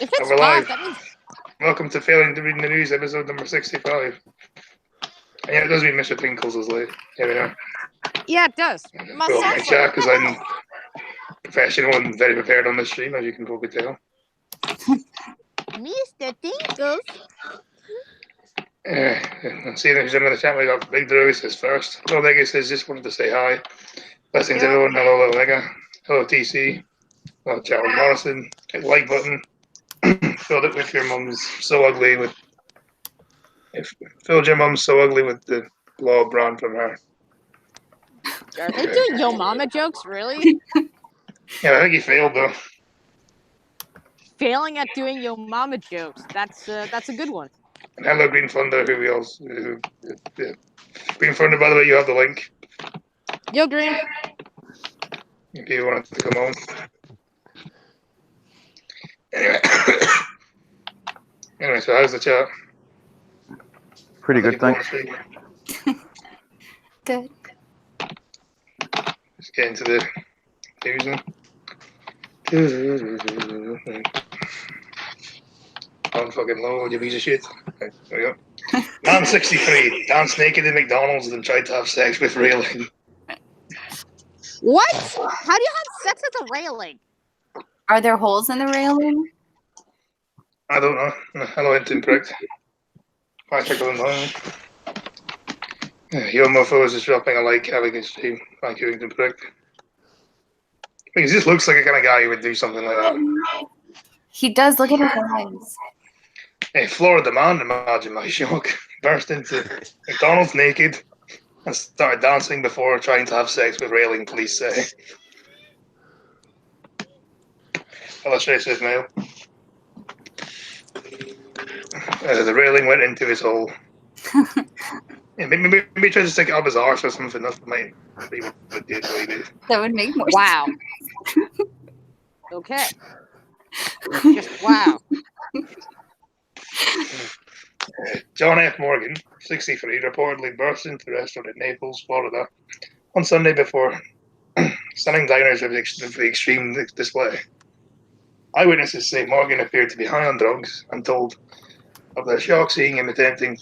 If it's We're live. hot, that means Welcome to Failing to Read the News, episode number 65. And yeah, it does mean Mr. Tinkles is late. Here we are. yeah, it does. My Cool. cell My phone. chat, because I'm professional and very prepared on this stream, as you can probably tell. Mr. Tinkles. Seeing who's in the chat, we got Big Drew says first. Hello, Leggy says just wanted to say hi. Blessings, Yeah. everyone. Hello, Little Legga. Hello, TC. Hello, Charles Morrison. Hit the like button. Filled it with your mum's so ugly with. Filled your mum's so ugly with the law brand from her. Are they doing Yo Mama jokes, really? Yeah, I think he failed though. Failing at doing Yo Mama jokes. That's a good one. And hello, Green Thunder, Green Thunder, by the way, you have the link Yo, Green. if you want to come on. Anyway, so how's the chat? Pretty good, thanks. Good. Let's get into the news now. I'm fucking low, you piece of shit. Okay, there we go. Man 63 danced naked in McDonald's and tried to have sex with railing. What? How do you have sex at the railing? Are there holes in the railing? I don't know. Hello, Hinton Prick. I check on that. Your mofo is just dropping a like, having a stream. Thank you, Hinton Prick. He just looks like a kind of guy who would do something like that. He does. Look at his eyes. Hey, Florida man, imagine my shock. Burst into McDonald's naked and started dancing before trying to have sex with railing, police say. Illustrated male. The railing went into his hole. Yeah, maybe try to stick it up his arse or something. That might be what he did. That would make more Wow. Okay. Just wow. John F. Morgan, 63, reportedly burst into the restaurant in Naples, Florida, on Sunday before stunning diners with the extreme display. Eyewitnesses say Morgan appeared to be high on drugs and told of their shock seeing him attempting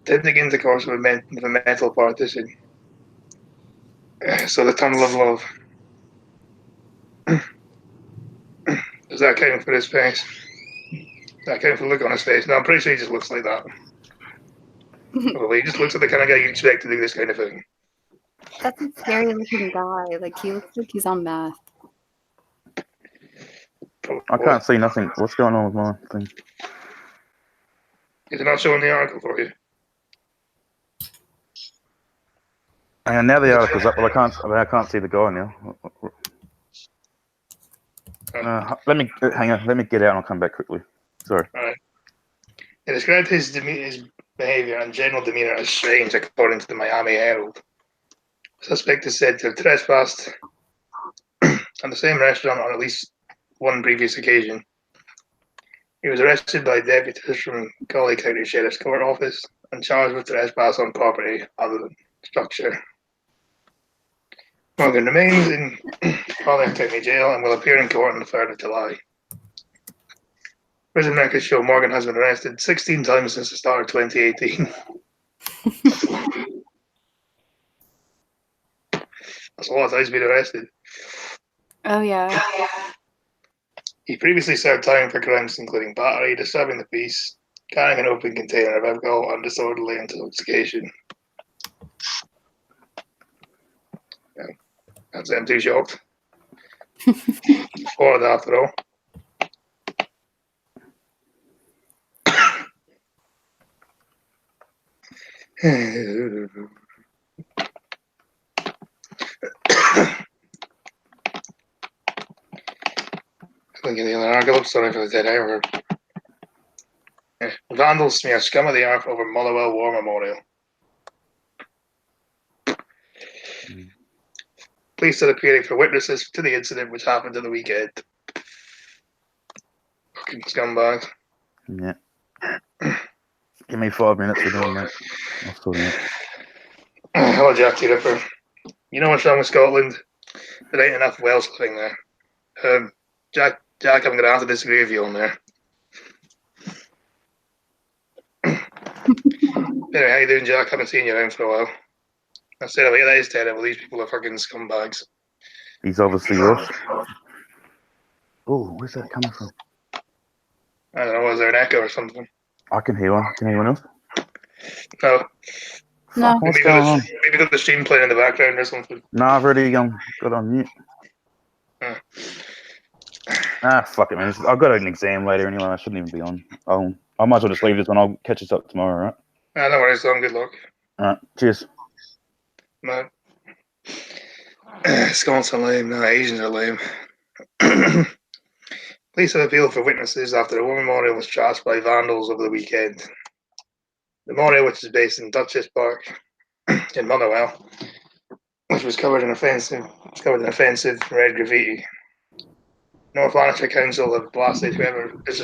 intercourse with a mental partisan. So the tunnel of love. Does that count for his face? Does that count for the look on his face? No, I'm pretty sure he just looks like that. Well, he just looks like the kind of guy you expect to do this kind of thing. That's a scary looking guy. Like, he looks like he's on meth. I can't see nothing. What's going on with my thing? Is it not showing the article for you? And now the article's up, but I can't see the guy now. Let me hang on. Let me get out and I'll come back quickly. Sorry. All right. He described his behavior and general demeanor as strange, according to the Miami Herald. The suspect is said to have trespassed at the same restaurant on at least one previous occasion. He was arrested by deputies from Collie County Sheriff's Court office and charged with trespass on property other than structure. Morgan remains in Collier County Jail and will appear in court on the 3rd of July. Prison records show Morgan has been arrested 16 times since the start of 2018. That's a lot of times been arrested. Oh, yeah. He previously served time for crimes including battery, disturbing the peace, carrying an open container of alcohol, and disorderly intoxication. Yeah, that's them too shocked. Florida after all. Looking at the other article, sorry for the dead air. Vandals smear scum of the earth over Motherwell War Memorial. Police are appearing for witnesses to the incident which happened on the weekend. Fucking scumbags. Yeah. Give me 5 minutes to do that. I'll sort it out. Hello, Jack T. Ripper. You know what's wrong with Scotland? There ain't enough Welsh living there. Jack, I'm going to have to disagree with you on there. Anyway, how you doing, Jack? Haven't seen you around for a while. I said, like, that is terrible. These people are fucking scumbags. He's obviously lost. Oh, where's that coming from? I don't know, was there an echo or something? I can hear one. Can anyone else? No. No. Fuck, what's Maybe going got on? the, maybe got the stream playing in the background or something. No, I've already got on mute. Hmm. Fuck it, man. I've got an exam later anyway. I shouldn't even be on. I might as well just leave this one. I'll catch us up tomorrow, right? No worries, Tom. Good luck. All right. Cheers. No. Scots are lame. No, Asians are lame. Police have appealed for witnesses after a war memorial was trashed by vandals over the weekend. The memorial, which is based in Duchess Park in Motherwell, which was covered in offensive red graffiti. North Lanarkshire Council have blasted whoever was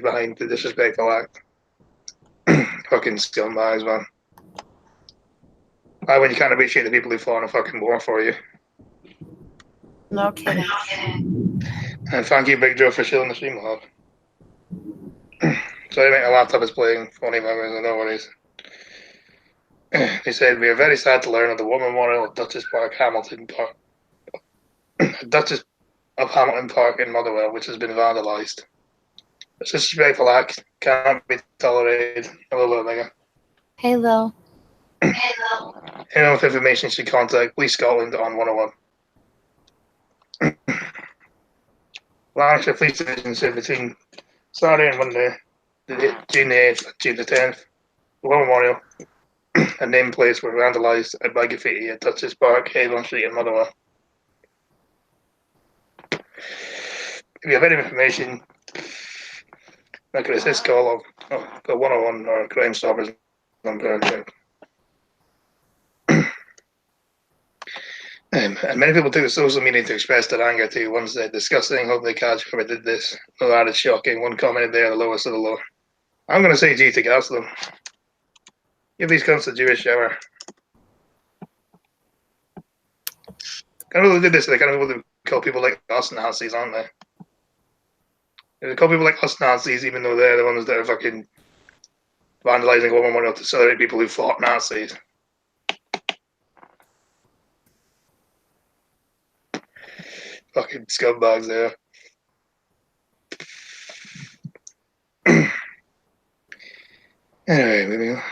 behind the disrespectful act. Fucking scumbags, man. Why when you can't appreciate the people who fought in a fucking war for you? No kidding. And thank you, Big Joe, for shilling the stream log. Sorry, mate, my laptop is playing funny memories, no worries. He said, we are very sad to learn of the war memorial at Duchess Park, Hamilton Park. Duchess of Hamilton Park in Motherwell, which has been vandalised. This disrespectful act cannot be tolerated. Hello, Megan. Hey, Lil. Anyone with information should contact Police Scotland on 101. Lanarkshire Police Division said between Saturday and Monday, June the 8th, June the 10th, the War Memorial and nameplates were vandalised by graffiti at Duchess Park, Avon Street, and Motherwell. If you have any information, I could assist call of 101 or Crime Stoppers number. And many people took to social media to express their anger too. One said, disgusting, hope they catch whoever did this. Another added, shocking. One commented, they are the lowest of the low. I'm going to say G to gas them. Give these cunts a Jewish shower. Kind of people did this, they kind of people call people like us Nazis, aren't they? They call people like us Nazis, even though they're the ones that are fucking vandalising war memorial to celebrate people who fought Nazis. Fucking scumbags there. Anyway, moving on.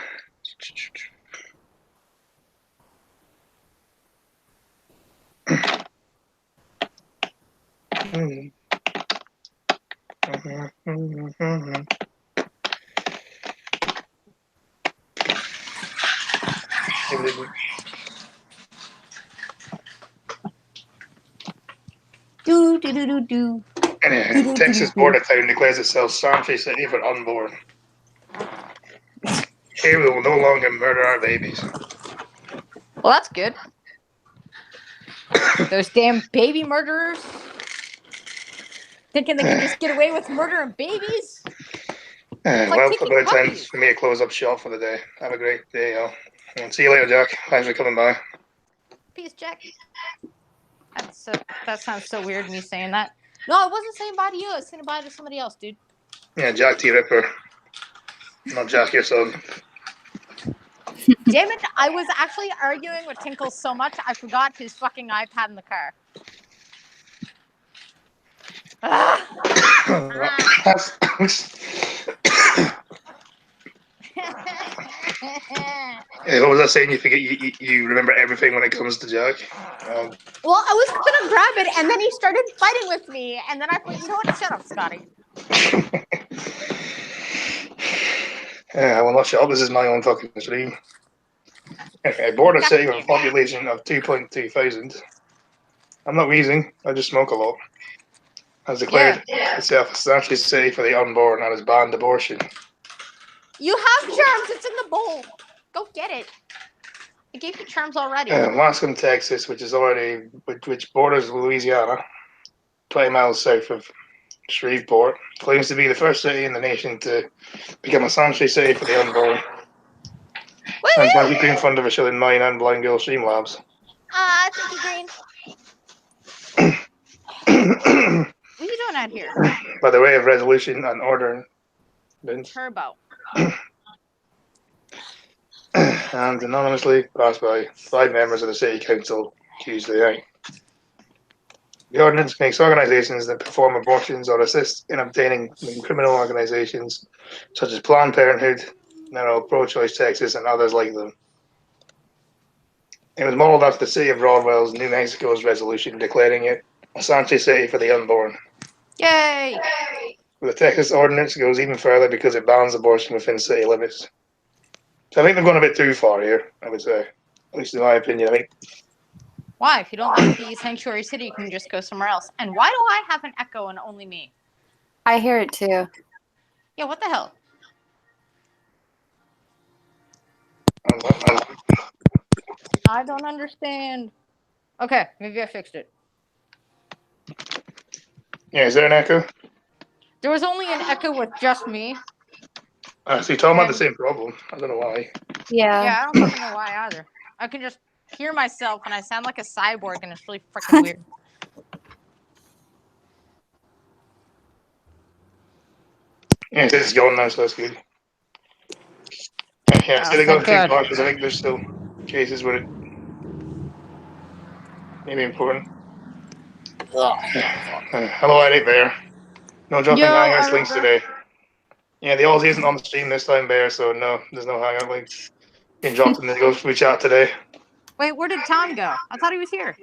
Do. Anyway, Texas border town declares itself sanctuary city for unborn. Here we will no longer murder our babies. Well, that's good. Those damn baby murderers. Thinking they can just get away with murdering babies? Like Well, taking about time puppies. for me to close up shop for the day. Have a great day, y'all. And see you later, Jack. Thanks for coming by. Peace, Jack. That sounds so weird, me saying that. No, I wasn't saying bye to you. I was saying bye to somebody else, dude. Yeah, Jack T. Ripper. Not Jack, your son. Damn it, I was actually arguing with Tinkle so much I forgot his fucking iPad in the car. Hey, what was I saying? You forget you remember everything when it comes to Jack. Well, I was gonna grab it, and then he started fighting with me, and then I thought, you know what? Shut up, Scotty. Yeah, well, not sure. This is my own fucking stream. Okay, border city with a population of 2.2 thousand. I'm not wheezing. I just smoke a lot. Has declared itself a sanctuary city for the unborn and has banned abortion. You have charms. It's in the bowl. Go get it. I gave you charms already. Lascom, Texas, which borders Louisiana, 20 miles south of Shreveport, claims to be the first city in the nation to become a sanctuary city for the unborn. And thank you, Green Funder, for shilling mine and Blind Girl Streamlabs. Thank you, Green. What are you doing out here? By the way of resolution and order, Vince. Turbo. and anonymously passed by 5 members of the City Council Tuesday night. The ordinance makes organisations that perform abortions or assist in obtaining them criminal organisations such as Planned Parenthood, Narrow Pro-Choice Texas, and others like them. It was modelled after the City of Rodwell's, New Mexico's resolution declaring it a sanctuary city for the unborn. Yay! The Texas ordinance goes even further because it bans abortion within city limits. So I think they've gone a bit too far here, I would say. At least in my opinion. I think Why? If you don't like the sanctuary city, you can just go somewhere else. And why do I have an echo and only me? I hear it too. Yeah, what the hell? I don't understand. Okay, maybe I fixed it. yeah, is there an echo? There was only an echo with just me. So you're talking about the same problem. I don't know why. Yeah. Yeah, I don't fucking know why either. I can just hear myself and I sound like a cyborg and it's really freaking weird. Yeah, it's going now, so that's good. Yeah, so they're going too far because I think there's still cases where it may be important. Hello, Eric Bear. No jumping hangouts links today. Yeah, the Aussie isn't on the stream this time, Bear, so no, there's no hangout links. Being dropped in the GoFree chat today. Wait, where did Tom go? I thought he was here.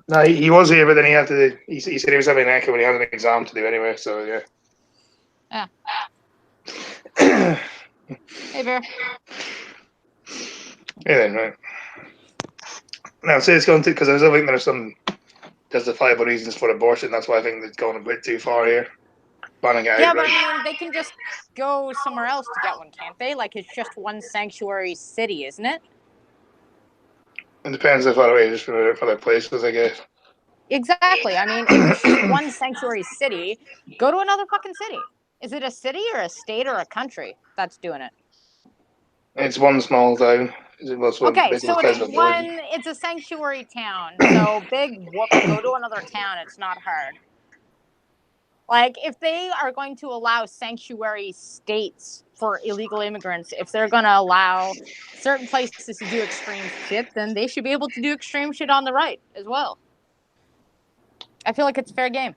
No, he was here, but then he had to. He said he was having an echo, but he had an exam to do anyway. So yeah. Yeah. Hey, Bear. Yeah, then right. Now, say it's going to because I was thinking there's some justifiable reasons for abortion. That's why I think it's going a bit too far here. Banning it Yeah, but outright. I mean, they can just go somewhere else to get one, can't they? Like, it's just one sanctuary city, isn't it? It depends how far away it is from other places, I guess. Exactly. I mean, if it's just one sanctuary city, go to another fucking city. Is it a city or a state or a country that's doing it? It's one small town. Okay, so it's a sanctuary town. So big whoop, go to another town. It's not hard. Like, if they are going to allow sanctuary states for illegal immigrants, if they're going to allow certain places to do extreme shit, then they should be able to do extreme shit on the right as well. I feel like it's fair game.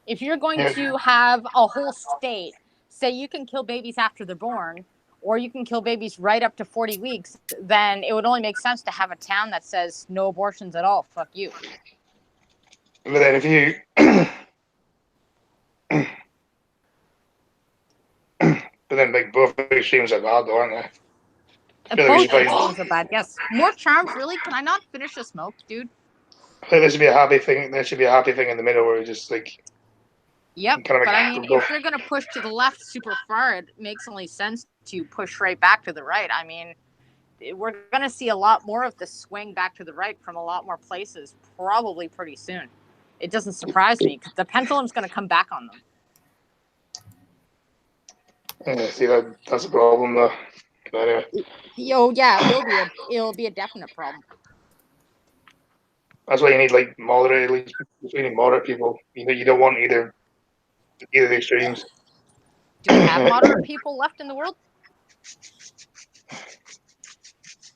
If you're going to have a whole state say you can kill babies after they're born, or you can kill babies right up to 40 weeks, then it would only make sense to have a town that says no abortions at all. Fuck you. But then if you but then like both extremes are bad though, aren't they? Both extremes are bad, yes. More charms, really? Can I not finish the smoke, dude? I think there should be a happy thing. There should be a happy thing in the middle where we just like. Yep, but I mean, if you're going to push to the left super far, it makes only sense to push right back to the right. I mean, we're going to see a lot more of the swing back to the right from a lot more places probably pretty soon. It doesn't surprise me because the pendulum's going to come back on them. Yeah, see, that's a problem though. But anyway. Yeah, it'll be a definite problem. That's why you need like moderate, at least you need moderate people. You don't want either of the extremes. Do we have moderate people left in the world?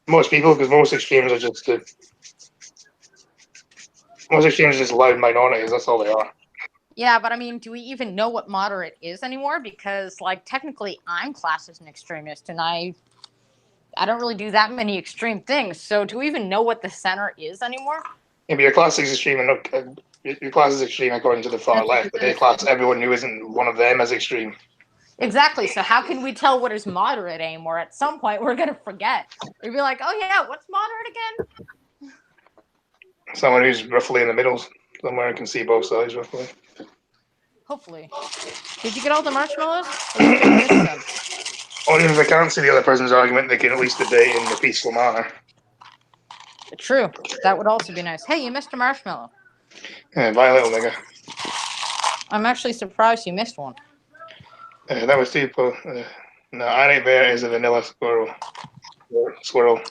Most people, because most extremes are just loud minorities. That's all they are. Yeah, but I mean, do we even know what moderate is anymore? Because, like, technically, I'm classed as an extremist, and I don't really do that many extreme things. So, do we even know what the center is anymore? Yeah, but your class is extreme, and your class is extreme according to the far left, but they class everyone who isn't one of them as extreme. Exactly. So how can we tell what is moderate anymore? At some point, we're gonna forget. We'd be like, "Oh yeah, what's moderate again?" Someone who's roughly in the middle, somewhere and can see both sides roughly. Hopefully. Did you get all the marshmallows? Or did you miss them? Or even if they can't see the other person's argument, they can at least debate in a peaceful manner. True. That would also be nice. Hey, you missed a marshmallow. Yeah, bye, little nigga. I'm actually surprised you missed one. That was too. No, Annie Bear is a vanilla squirrel. Squirrel.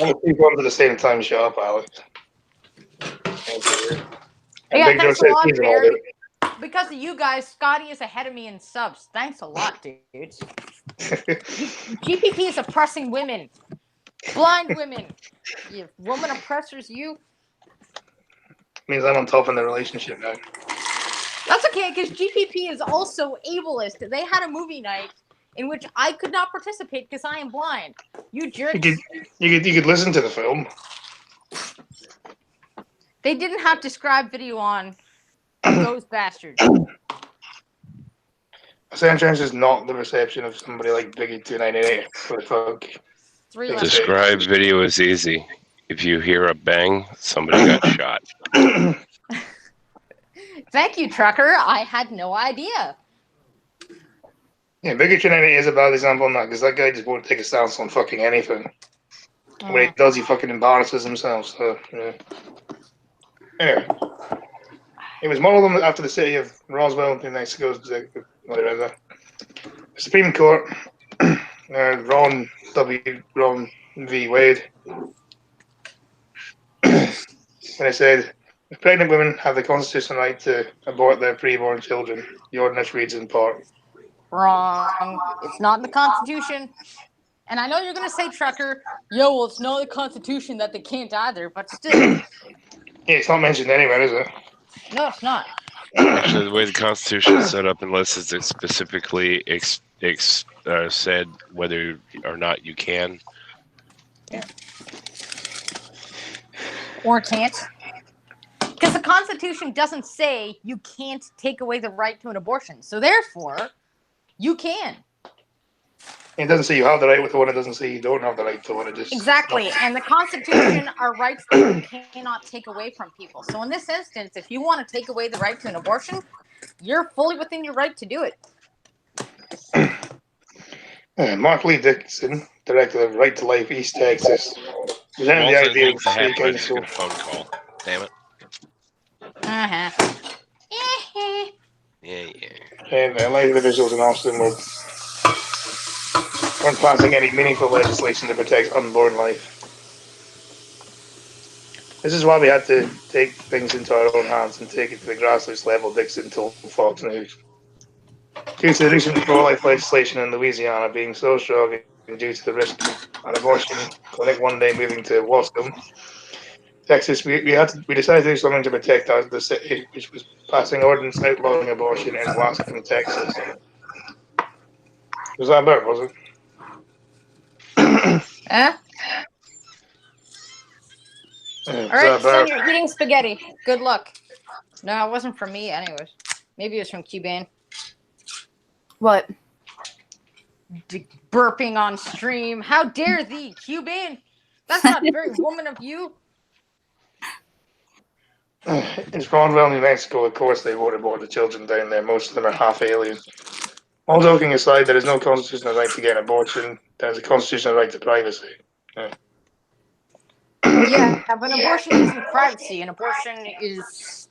All the two ones at the same time. Shut up, Alex. Yeah, thanks a lot, Bear. Because of you guys, Scotty is ahead of me in subs. Thanks a lot, dudes. GPP is oppressing women, blind women. You woman oppressors, you. Means I'm on top in the relationship now. That's okay, because GPP is also ableist. They had a movie night in which I could not participate because I am blind. You jerks. You could listen to the film. They didn't have described video on those bastards. Sometimes is not the reception of somebody like Biggie 298. What the fuck? 3 left. Describe video is easy. If you hear a bang, somebody got shot. Thank you, Trucker. I had no idea. Yeah, Biggie 298 is a bad example on that because that guy just won't take a stance on fucking anything. When he does, he fucking embarrasses himself. So, yeah. Anyway, it was modeled after the city of Roswell, New Mexico. Whatever. The Supreme Court, Ron V. Wade, when it said, if pregnant women have the constitutional right to abort their preborn children, the ordinance reads in part. Wrong. It's not in the Constitution. And I know you're going to say, Trucker, yo, well, it's not in the Constitution that they can't either, but still. Yeah, it's not mentioned anywhere, is it? No, it's not. Actually, the way the Constitution is set up, unless it's specifically said whether or not you can. Or can't. Because the Constitution doesn't say you can't take away the right to an abortion. So therefore, you can. It doesn't say you have the right with one. It doesn't say you don't have the right to one. It just Exactly. And the Constitution are rights that you cannot take away from people. So in this instance, if you want to take away the right to an abortion, you're fully within your right to do it. Mark Lee Dixon, director of Right to Life East Texas, presented the idea of I city have to council. get a phone call. Damn it. Yeah. And elected officials in Austin weren't passing any meaningful legislation to protect unborn life. This is why we had to take things into our own hands and take it to the grassroots level, Dixon told Fox News. Due to the recent pro-life legislation in Louisiana being so strong and due to the risk of an abortion clinic one day moving to Wascom, Texas, we decided to do something to protect the city, which was passing ordinance outlawing abortion in Wascom, Texas. Was that about, was it? All right, son, you're eating spaghetti. Good luck. No, it wasn't from me anyways. Maybe it was from Cuban. What? Burping on stream. How dare thee, Cuban? That's not very woman of you. In Roswell, New Mexico, of course, they won't abort the children down there. Most of them are half alien. All joking aside, there is no constitutional right to get an abortion. There is a constitutional right to privacy. Yeah, but an abortion isn't privacy. An abortion is,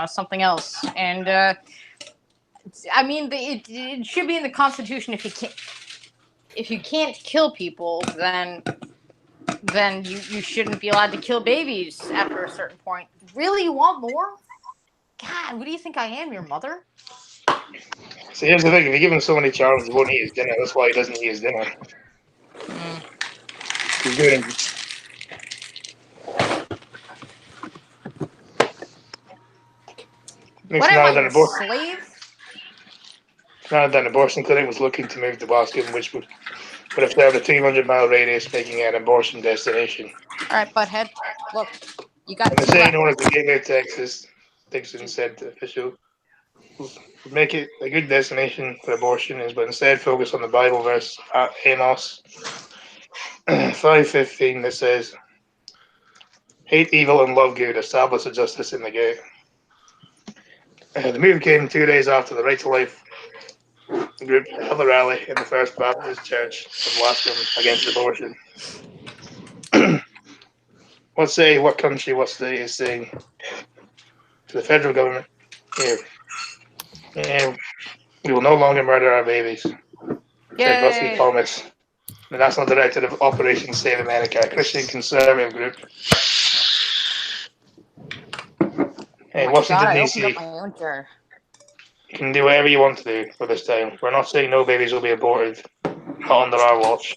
something else. And I mean, it should be in the Constitution. If you can't kill people, then you shouldn't be allowed to kill babies after a certain point. Really, you want more? God, what do you think I am, your mother? So here's the thing: if you give him so many challenges, he won't eat his dinner. That's why he doesn't eat his dinner. He's doing. What am I, your slave? Now that an abortion clinic was looking to move to Wascom, which would have served a 200-mile radius, making it an abortion destination. All right, butthead. Look, you got. And the city known as the Gateway of Texas, Dixon said to official, would make it a good destination for abortions, but instead focus on the Bible verse at Amos 5:15 that says, "Hate evil and love good, establish a justice in the gate." The move came 2 days after the Right to Life group held a rally in the First Baptist Church of Wascom against abortion. What country, what state is saying to the federal government, we will no longer murder our babies. Said Russell Thomas, the National Director of Operation Save America, a Christian conservative group. Hey, Washington, D.C. You can do whatever you want to do for this time. We're not saying no babies will be aborted. Not under our watch.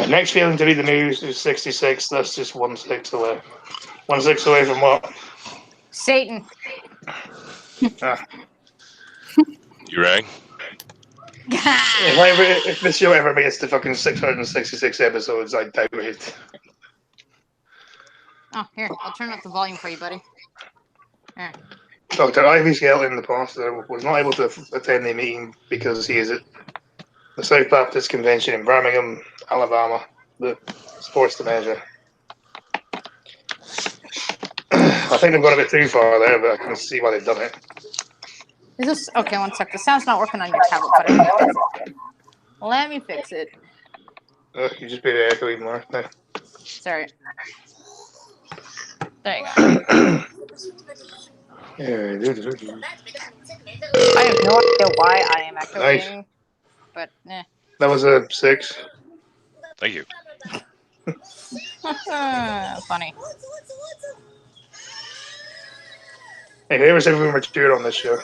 Next failing to read the news is 66. That's just 1/6 away. 1/6 away from what? Satan. You rang? If this show ever gets to fucking 666 episodes, I doubt it. Oh, here. I'll turn up the volume for you, buddy. Here. Dr. Ivy Skelton, the pastor, was not able to attend the meeting because he is at the South Baptist Convention in Birmingham, Alabama, that supports the measure. I think they've gone a bit too far there, but I can see why they've done it. Is this okay? 1 sec. The sound's not working on your tablet, but I can fix it. Let me fix it. You just made it echo even more. No. Sorry. There you go. I have no idea why I am echoing, but That was a 6. Thank you. Funny. Hey, who ever said we were mature on this show?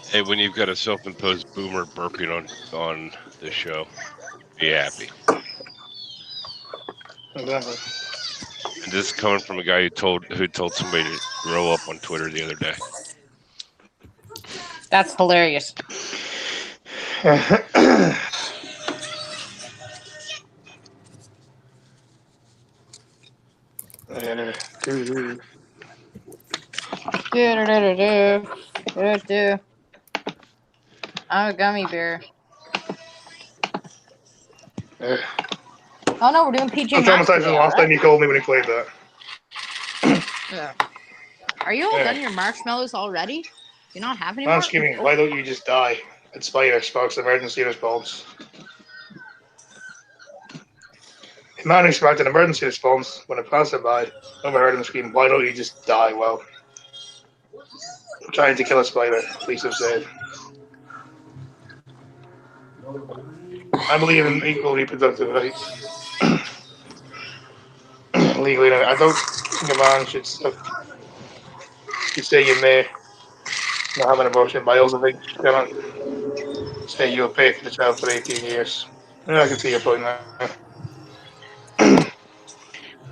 Hey, when you've got a self-imposed boomer burping on the show, be happy. Exactly. And this is coming from a guy who told somebody to grow up on Twitter the other day. That's hilarious. I'm a gummy bear. Oh no, we're doing PJ I'm Masks traumatized today, from the last time you called me when you played that. Yeah. Are you all done your marshmallows already? Do you not have any more? I'm screaming, why don't you just die? And Spider sparks emergency response. A man who sparked an emergency response when a passerby overheard him scream, why don't you just die? Well, trying to kill a spider, police have said. I believe in equal reproductive rights. Legally, I don't think a man should say you may not have an abortion, but I also think you cannot say you'll pay for the child for 18 years. Yeah, I can see your point now.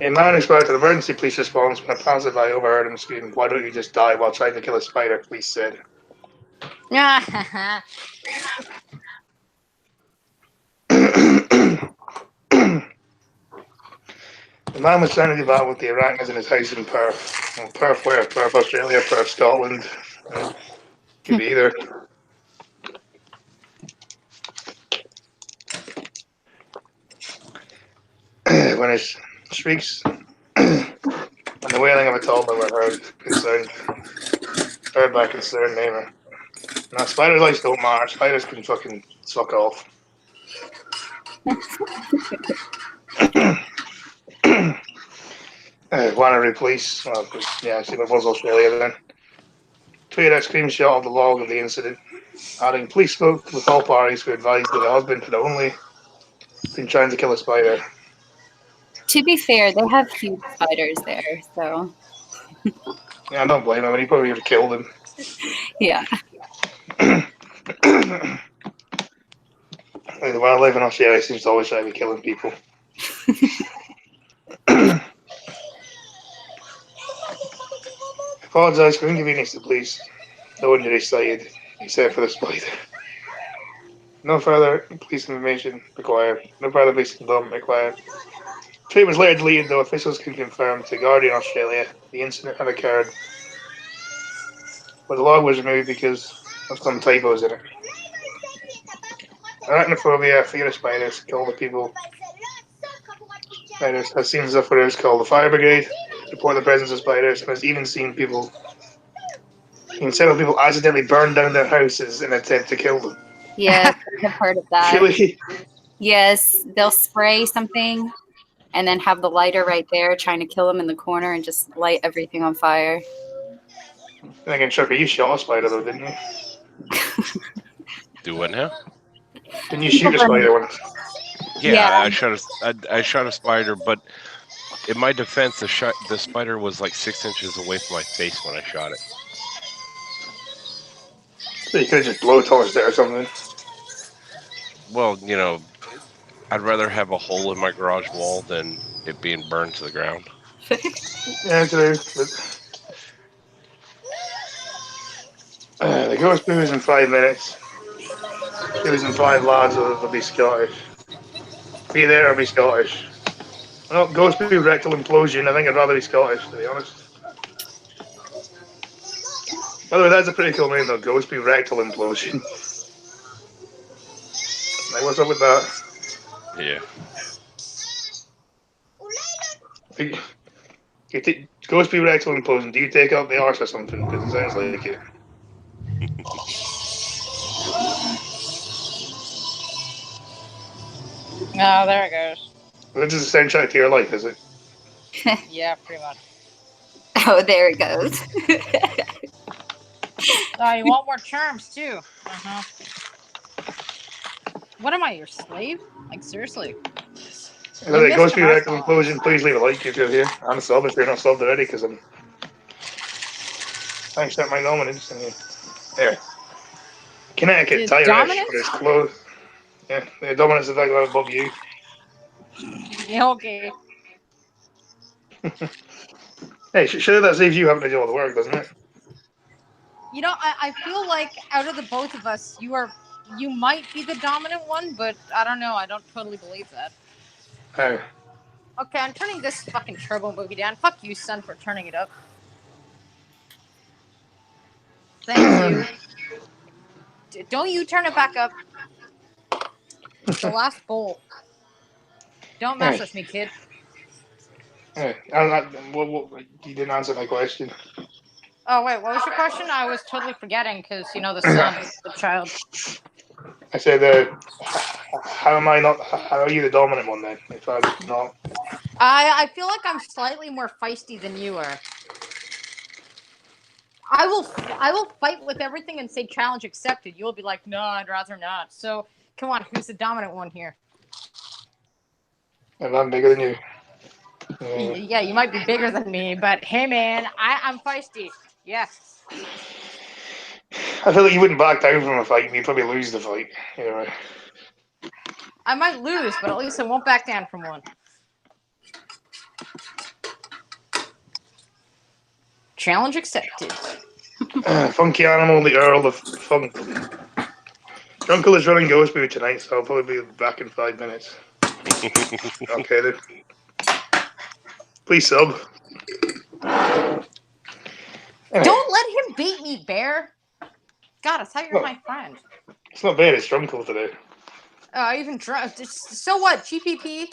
A man who sparked an emergency police response when a passerby overheard him scream, why don't you just die while trying to kill a spider, police said. The man was trying to devour with the arachnids in his house in Perth. Well, Perth where? Perth, Australia, Perth, Scotland. Could be either. When his shrieks and the wailing of a toddler were heard by a concerned neighbour. Now, spiders' lives don't matter. Spiders can fucking suck off. Wanneroo Police, yeah, see, it was Australia then. Tweeted a screenshot of the log of the incident, adding, police spoke with all parties who advised that the husband had only been trying to kill a spider. To be fair, they have huge spiders there, so Yeah, I don't blame him. He probably would have killed him. yeah. The wildlife in Australia seems to always try to be killing people. Apologise for inconvenience to police. No injury cited, except for the spider. No further police information required. No further police involvement required. Tweet was later deleted, though officials can confirm to Guardian Australia the incident had occurred, but the log was removed because of some typos in it. Arachnophobia, fear of spiders, kill the people. Spiders has seen sufferers called the fire brigade report the presence of spiders, and has even seen several people accidentally burn down their houses in an attempt to kill them. Yes, I've heard of that. Really? Yes, they'll spray something and then have the lighter right there trying to kill them in the corner and just light everything on fire. And again, Chucker, you shot a spider though, didn't you? Do what now? Didn't you shoot a spider once? Yeah, I shot a spider, but in my defense, the spider was like 6 inches away from my face when I shot it. So you could have just blowtorched it or something. Well, I'd rather have a hole in my garage wall than it being burned to the ground. Yeah, true. But, the ghost poo is in 5 minutes. Choosing 5 lads, they'll be Scottish. Be there or be Scottish. Well, ghost poo rectal implosion. I think I'd rather be Scottish, to be honest. By the way, that's a pretty cool name, though. Ghost poo rectal implosion. Like, what's up with that? Yeah. Ghost poo rectal implosion. Do you take out the arse or something? Because it sounds like it. Oh, there it goes. This is a soundtrack to your life, is it? Yeah, pretty much. Oh, there it goes. Oh, you want more charms too? Uh-huh. What am I, your slave? Like, seriously? Ghost poo rectal implosion. Please leave a like if you're here. I'm a sub if you're not subbed already, because I'm. Thanks, that my nominants. There. Connecticut, Tyrese, is close. Yeah, the dominance is like above you. Yeah, okay. Hey, sure that saves you having to do all the work, doesn't it? You know, I feel like out of the both of us, you might be the dominant one, but I don't know. I don't totally believe that. Oh. Okay, I'm turning this fucking turbo movie down. Fuck you, son, for turning it up. Thank you. Don't you turn it back up. It's the last bowl. Don't mess with me, kid. You didn't answer my question. Oh, wait, what was your question? I was totally forgetting because, the son, the child. I said, how are you the dominant one then? If I'm not. I feel like I'm slightly more feisty than you are. I will fight with everything and say challenge accepted. You'll be like, no, I'd rather not. So, come on, who's the dominant one here? And I'm bigger than you. Yeah, you might be bigger than me, but hey, man, I'm feisty. Yes. I feel like you wouldn't back down from a fight. You'd probably lose the fight. Anyway. I might lose, but at least I won't back down from one. Challenge accepted. Funky Animal, the Earl of Funk. Drunkle is running Ghost Poo tonight, so I'll probably be back in 5 minutes. Okay, then. Please sub. Don't let him beat me, Bear. God, I thought you were my friend. It's not bad, it's Drunkle today. Oh, even drunk. So what, GPP?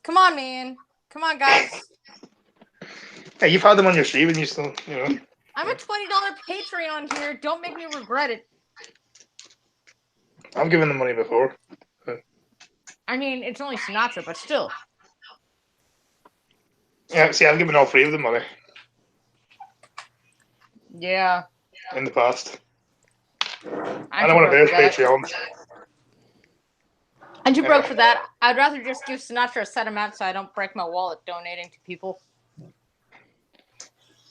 Come on, man. Come on, guys. Hey, you've had them on your stream and you still, I'm a $20 Patreon here. Don't make me regret it. I've given them money before. I mean, it's only Sinatra, but still. Yeah, see, I've given all 3 of them money. Yeah. In the past. I don't want to bear Patreons. I'm too broke for that. I'd rather just give Sinatra a set amount so I don't break my wallet donating to people.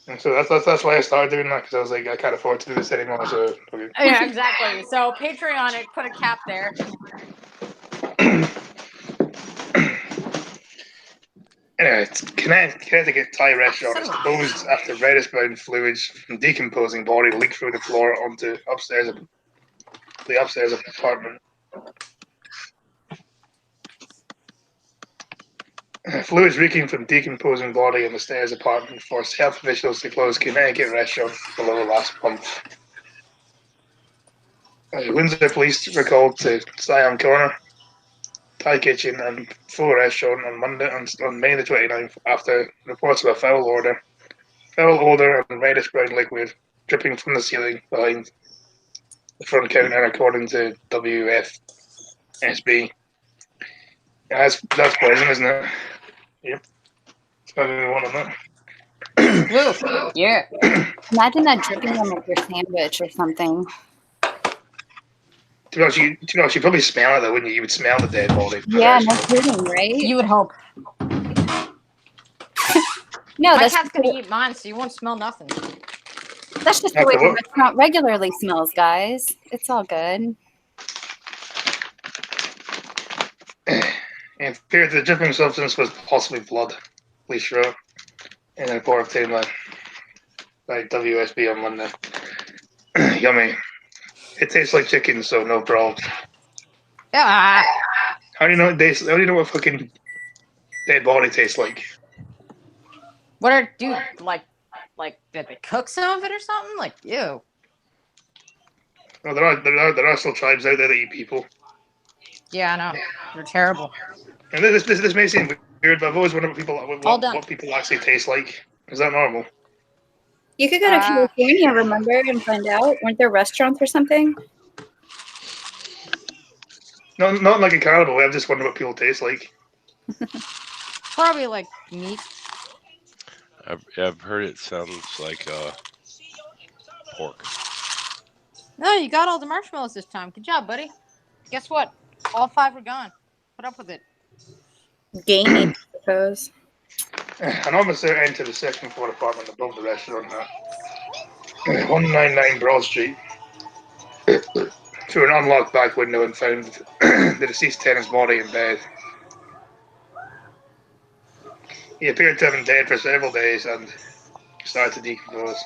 And so that's why I started doing that, because I was like, I can't afford to do this anymore. So okay. Yeah, exactly. So Patreon, it put a cap there. Anyway, Connecticut Thai restaurant is closed after reddish-brown fluids from decomposing body leaked through the floor onto the upstairs apartment. Fluids reeking from decomposing body in the stairs apartment forced health officials to close Connecticut restaurant below last month. Windsor police were called to Siam Corner, Thai Kitchen and Full Restaurant on May the 29th after reports of a foul odor and reddish brown liquid dripping from the ceiling behind the front counter, according to WFSB. Yeah, that's poison, isn't it? Yep. It's got anyone on that. Yeah. Imagine that dripping on like your sandwich or something. To be honest, you probably smell it though, wouldn't you? You would smell the dead body. Yeah, no kidding, right? You would hope. No, My that's cat's gonna eat mine, so you won't smell nothing. just the way the restaurant regularly smells, guys. It's all good. And feared the dripping substance was possibly blood. Police wrote in a report obtained by WSB on Monday. Yummy. It tastes like chicken, so no problem. Yeah. How do you know it tastes? How do you know what fucking dead body tastes like? What are dude like did they cook some of it or something? Like ew. Well, there are still tribes out there that eat people. Yeah, I know. They're terrible. And this may seem weird, but I've always wondered what people actually taste like. Is that normal? You could go to California, remember, and find out. Weren't there restaurants or something? No, not like a cannibal. I've just wondered what people taste like. Probably like meat. I've heard it sounds like pork. No, you got all the marshmallows this time. Good job, buddy. Guess what? All 5 are gone. Put up with it. Gaming, I suppose. An officer entered the second floor apartment above the restaurant at 199 Broad Street through an unlocked back window and found the deceased tenant's body in bed. He appeared to have been dead for several days and started to decompose.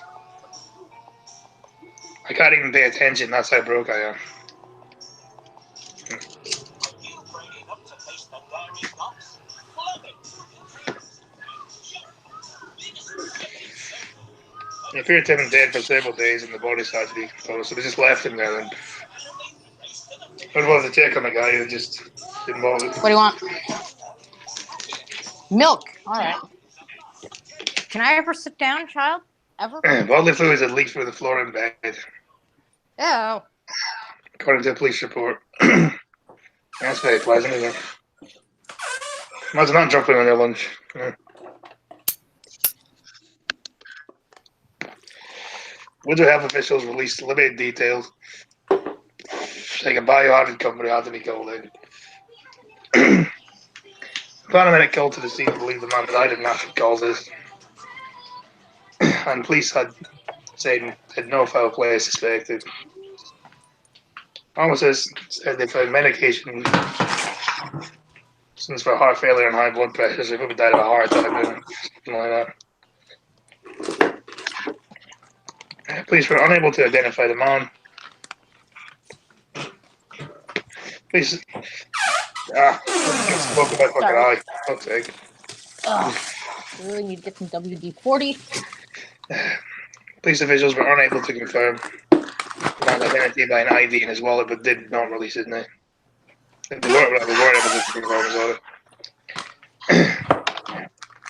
I can't even pay attention, that's how broke I am. He appeared to have been dead for several days and the body started to decompose, so we just left him there. And I would love to check on the guy who just didn't bother. What do you want? Milk. All right. Can I ever sit down, child? Ever? Bodily fluids had leaked through the floor in bed, Oh. according to a police report. That's very pleasant, isn't it? Imagine not jumping on your lunch. Yeah. Woodrow health officials released limited details, saying a biohazard company had to be called in. Paramedic called to the scene to believe the man died of natural causes, and police had said had no foul play suspected. Officers said they found medication since for heart failure and high blood pressure, so he probably died of a heart attack, something like that. Police were unable to identify the man. Police spoke about fucking eye. Fuck's sake. Really need to get some WD-40. Police officials were unable to confirm the man's identity by an ID in his wallet, but did not release his name. They weren't able to confirm his wallet.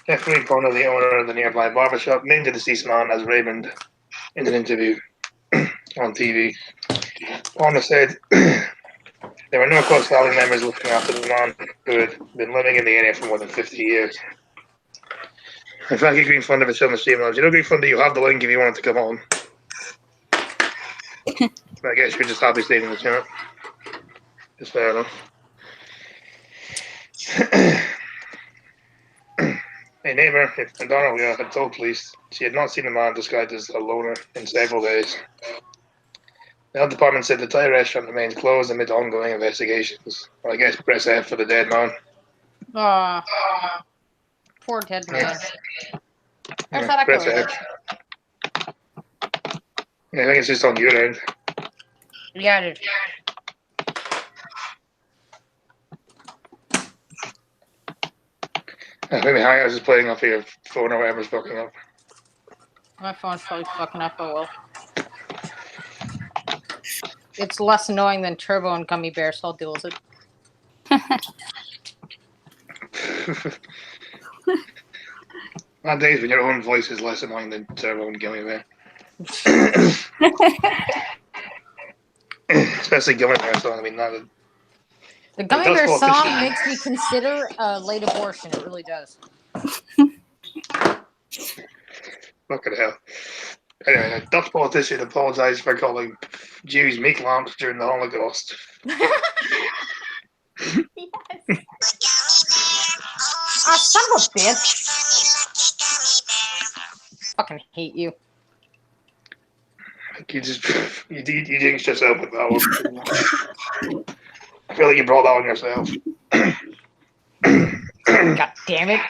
Jeffrey Bonner, the owner of the nearby barbershop, named the deceased man as Raymond in an interview on TV. Bonner said there were no close family members looking after the man who had been living in the area for more than 50 years. In fact, Green Thunder was on the stream. You know, Green Thunder, you have the link if you wanted to come on. I guess you're just happy staying in the chat. It's fair enough. A neighbour in Donald had told police she had not seen the man described as a loner in several days. The health department said the Thai restaurant remains closed amid ongoing investigations. Well, I guess press F for the dead man. Poor dead man. Yeah, Where's that press echo? F. Yeah, I think it's just on your end. Yeah, it is. Maybe Hangouts is playing off your phone or whatever's fucking up. My phone's probably fucking up, but well. It's less annoying than Turbo and Gummy Bear, so I'll deal with it. On days when your own voice is less annoying than Turbo and Gummy Bear. Especially Gummy Bear song. I mean, The Gummy Bear song makes me consider a late abortion. It really does. Fucking hell. Anyway, a Dutch politician apologised for calling Jews meat lamps during the Holocaust. Ah, son of a bitch. Fucking hate you. You jinxed yourself with that one. I feel like you brought that on yourself. God damn it.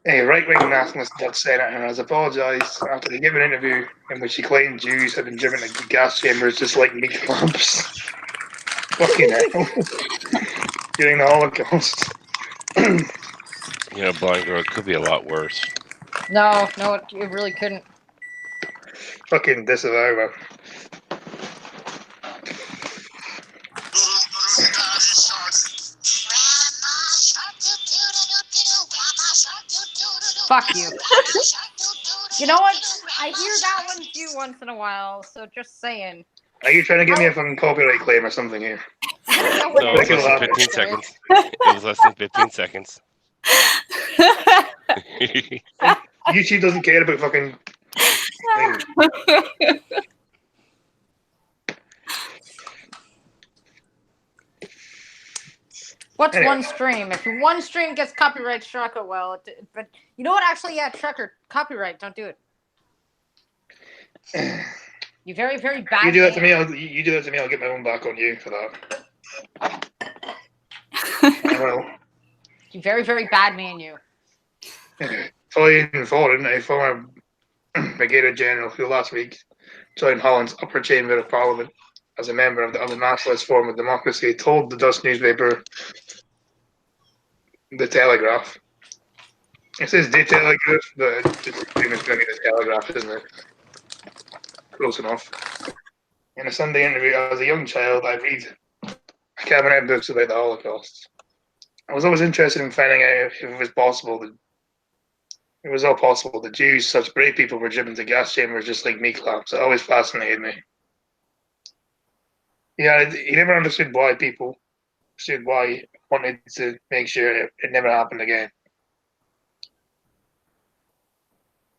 A right-wing nationalist Dutch senator has apologised after he gave an interview in which he claimed Jews had been driven to gas chambers just like meat lamps. Fucking hell. During the Holocaust. You know, Blind Girl, it could be a lot worse. No, it really couldn't. Fucking disavow, man. Fuck you. You know what? I hear that one too once in a while, so just saying. Are you trying to give me a fucking copyright claim or something here? No, it was less than 15 seconds. It was less than 15 seconds. YouTube doesn't care about fucking things. What's Anyway. one stream? If one stream gets copyright struck, oh well. But you know what? Actually, yeah, trucker copyright. Don't do it. You very, very bad. You do that to man. me, you do that to me, I'll get my own back on you for that. I will. You very, very bad man. You. Following Foreign, a former Brigadier General who last week joined Holland's upper chamber of Parliament as a member of the Nationalist Form of Democracy, told the Dutch newspaper The Telegraph. It says De Telegraph, but it's going to be The Telegraph, isn't it? Close enough. In a Sunday interview, as a young child, I read cabinet books about the Holocaust. I was always interested in finding out if it was possible that it was all possible that Jews, such brave people, were driven to gas chambers just like meat lamps. It always fascinated me. Yeah, he never understood why he wanted to make sure it never happened again.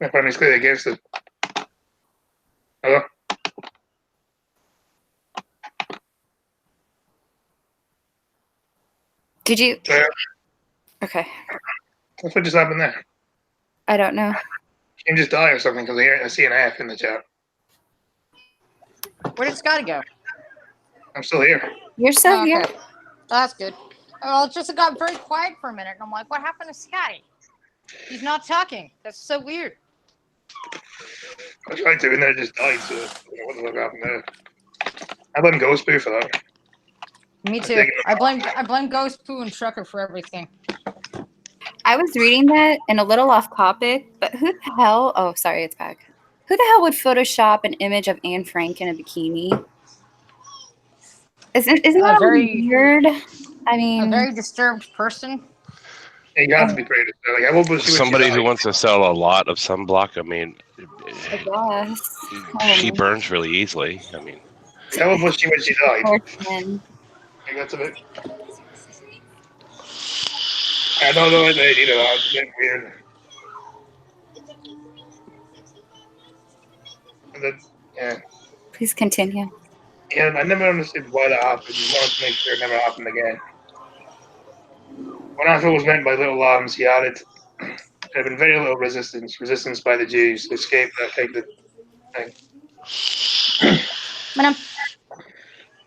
My friend is clearly against it. Hello? Did you? Yeah. Okay. That's what just happened there. I don't know. You can just die or something because I see an F in the chat. Where did Scotty go? I'm still here. You're still Oh, here. okay. That's good. Well, it just got very quiet for a minute, and I'm like, what happened to Scotty? He's not talking. That's so weird. I tried to, and then it just died, so I don't know what the fuck happened there. I blame Ghost Boo for that. Me too. I blame Ghost Poo and Trucker for everything. I was reading that and a little off topic, but who the hell? Oh, sorry, it's back. Who the hell would Photoshop an image of Anne Frank in a bikini? Isn't that very weird? I A mean, very disturbed person. Yeah, you have to be creative. Like, I won't see what Somebody she who died. wants to sell a lot of sunblock, I mean, I guess. she burns really easily. I mean, I won't see when she died. Fortune. I think that's a bit. I don't know what they did about it. It's a bit weird. And then, yeah. Please continue. Yeah, I never understood why that happened. I wanted to make sure it never happened again. When Athel was meant by little lambs, he added, there had been very little resistance by the Jews to escape that kind of thing. Madam.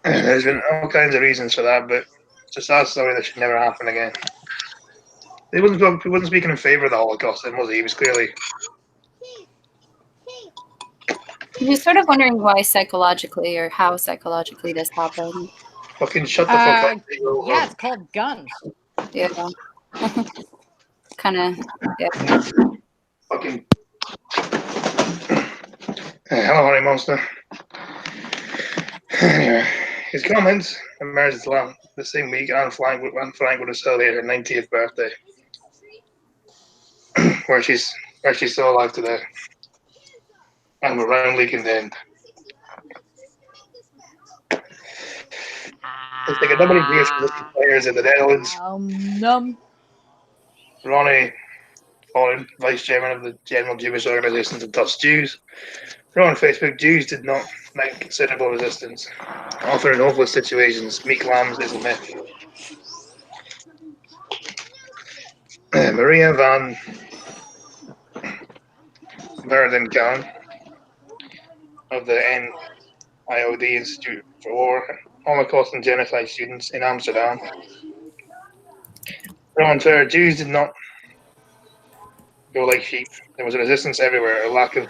There's been all kinds of reasons for that, but it's a sad story that should never happen again. He wasn't speaking in favour of the Holocaust, then, was he? He was clearly... You're sort of wondering why psychologically or how psychologically this happened. Fucking shut the fuck up. Yeah, it's called guns. Yeah. Kind of, yeah. Fucking... Hello, Honey Monster. Anyway, his comments emerged the same week Anne Frank would celebrate her 90th birthday, where she's still alive today, and we're roundly condemned. Let's take a number of years for the players in the Netherlands. Ronnie Foreign, vice chairman of the General Jewish Organization of Dutch Jews, Through on Facebook, Jews did not make considerable resistance. Often in hopeless situations, meat lambs is a myth. Maria van Verdenkamp of the NIOD Institute for War, Holocaust and Genocide students in Amsterdam. On Twitter, Jews did not go like sheep. There was a resistance everywhere, a lack of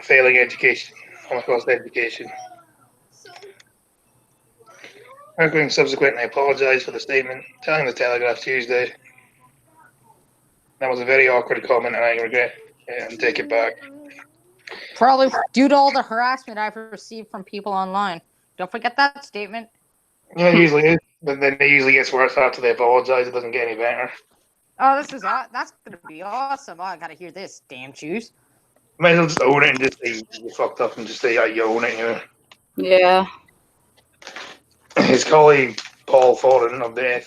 failing education, Holocaust education. Erkling subsequently apologised for the statement, telling the Telegraph Tuesday, "That was a very awkward comment and I regret it and take it back." Probably due to all the harassment I've received from people online. Don't forget that statement. Yeah, it usually is, but then it usually gets worse after they apologise. It doesn't get any better. Oh, that's gonna be awesome. Oh, I gotta hear this, damn Jews. Might as well just own it and just say you fucked up and just say you own it, you know. Yeah. His colleague Paul Foran of the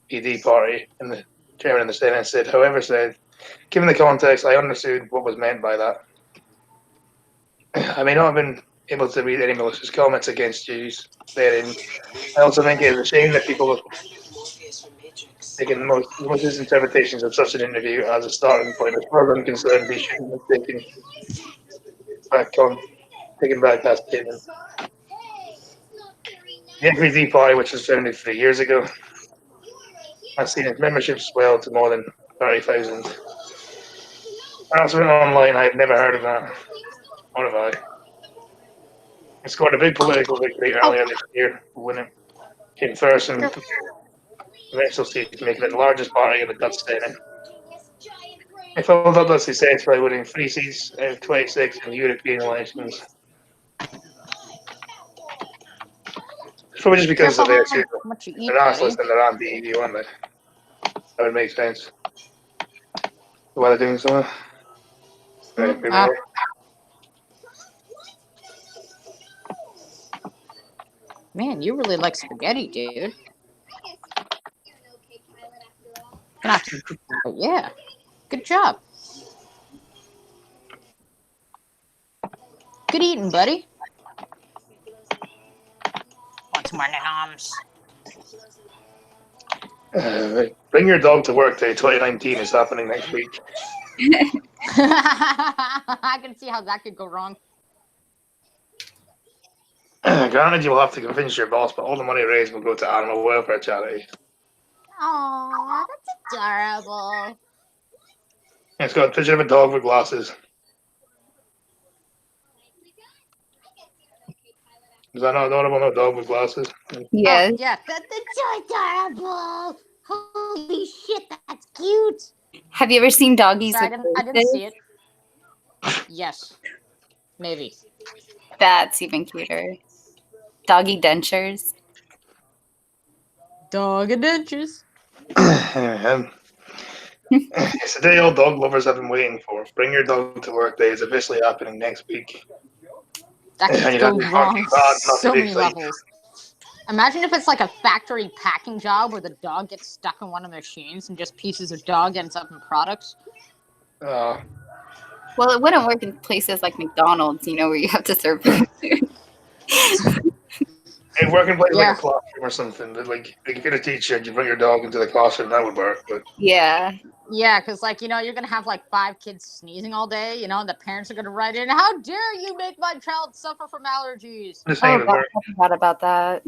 FPD party and the chairman of the Senate said, given the context, I understood what was meant by that. I may not have been able to read any malicious comments against Jews therein. I also think it is a shame that people have taken the most malicious interpretations of such an interview as a starting point. As far as I'm concerned, we shouldn't have taken back that statement. The FPD party, which was founded 3 years ago, has seen its membership swell to more than 30,000. I also went online, I've never heard of that. What have I? It scored a big political victory earlier this year, winning came first and eventual seat, making it the largest party in the Dutch Senate. It followed up that success by winning 3 seats out of 26 in the European elections. Probably just because of their nationalists and they're anti-EU, aren't they? That would make sense. Why they're doing so. Man, you really like spaghetti, dude. Yeah. Good job. Good eating, buddy. Want some more noms? Bring your dog to work day 2019 is happening next week. I can see how that could go wrong. Granted, you will have to convince your boss, but all the money raised will go to animal welfare charity. Aww, that's adorable. It's got a picture of a dog with glasses. Is that not adorable? No dog with glasses? Yes. Oh, yeah, that's so adorable. Holy shit, that's cute. Have you ever seen doggies? Sorry, I didn't see it. Yes. Maybe. That's even cuter. Doggy dentures. Dog dentures. It's the day all dog lovers have been waiting for. Bring your dog to work day is officially happening next week. That could go wrong so many levels. Imagine if it's like a factory packing job where the dog gets stuck in one of the machines and just pieces of dog ends up in products. Well, it wouldn't work in places like McDonald's, where you have to serve food. Hey, working place like a classroom or something. Like if you're a teacher and you bring your dog into the classroom, that would work. But yeah, because you're gonna have like 5 kids sneezing all day. And the parents are gonna write in, "How dare you make my child suffer from allergies?" I forgot about that.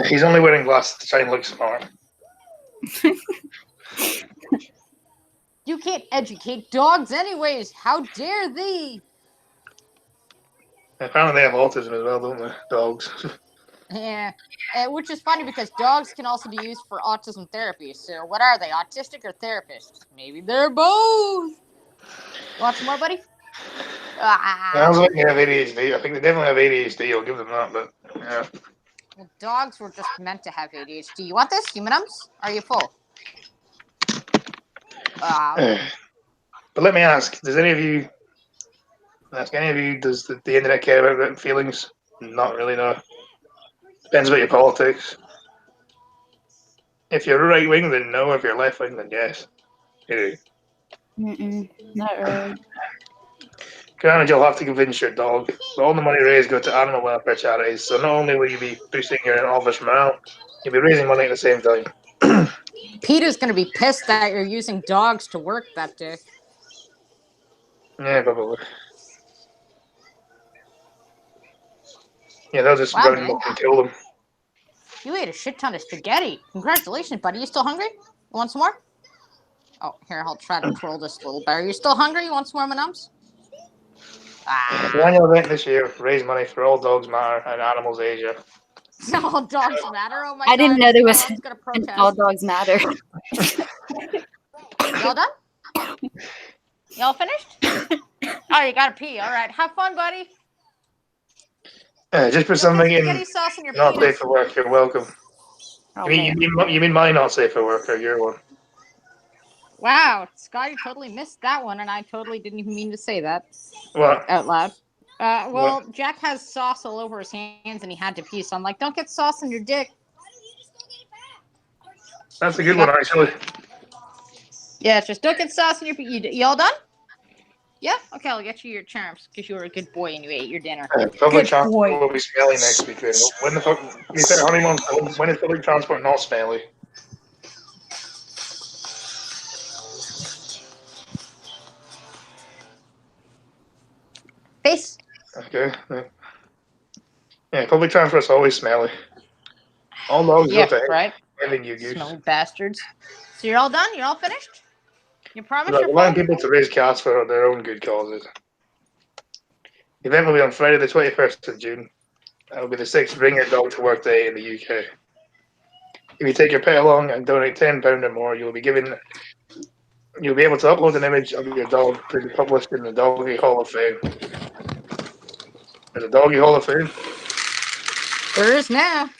He's only wearing glasses to try and look smart. You can't educate dogs anyways. How dare thee? Apparently they have autism as well, don't they? Dogs. Yeah, which is funny because dogs can also be used for autism therapy. So what are they, autistic or therapists? Maybe they're both. Want some more, buddy? I was looking at ADHD. I think they definitely have ADHD. I'll give them that, but yeah. Well, dogs were just meant to have ADHD. You want this, Humanums? Are you full? But let me ask: does any of you does the internet care about feelings? Not really, no. Depends about your politics. If you're right wing, then no. If you're left wing, then yes. Anyway. Not really. Granted, you'll have to convince your dog. But all the money raised go to animal welfare charities, so not only will you be boosting your office morale, you'll be raising money at the same time. Peter's gonna be pissed that you're using dogs to work that day. Yeah, probably. Yeah, they'll just Wow, round them man. up and kill them. You ate a shit ton of spaghetti. Congratulations, buddy. You still hungry? You want some more? Oh, here, I'll try to twirl this a little better. You still hungry? You want some more M&Ms? The annual event this year raise money for All Dogs Matter and Animals Asia. All dogs matter. Oh my I didn't God, know there was Elon's gonna an protest. All Dogs Matter. Y'all done? Y'all finished? Oh, you gotta pee. All right, have fun, buddy. Just put Dip the something in spaghetti sauce in your not penis. safe for work. You're welcome. Oh, You man. mean my not safe for work or your one? Wow, Scotty totally missed that one, and I totally didn't even mean to say that What? out loud. Well, Jack has sauce all over his hands, and he had to pee. So I'm like, don't get sauce on your dick. That's a good one, actually. Yeah, it's just don't get sauce on your pee. Y'all done? Yeah? Okay, I'll get you your charms because you were a good boy and you ate your dinner. Public Good transport boy. will be smelly next week. When the fuck? You said honeymoon. When is public transport not smelly? Face. Okay. Yeah, public transport's always smelly. All dogs Yeah, go to right. heaven, you goose. Smelly bastards. So you're all done? You're all finished? You promise Like, you're allowing full? people to raise cats for their own good causes. The event will be on Friday, the 21st of June. It will be the 6th Bring Your Dog to Work Day in the UK. If you take your pet along and donate £10 or more, you'll be able to upload an image of your dog to be published in the Doggy Hall of Fame. There's a Doggy Hall of Fame. There is now.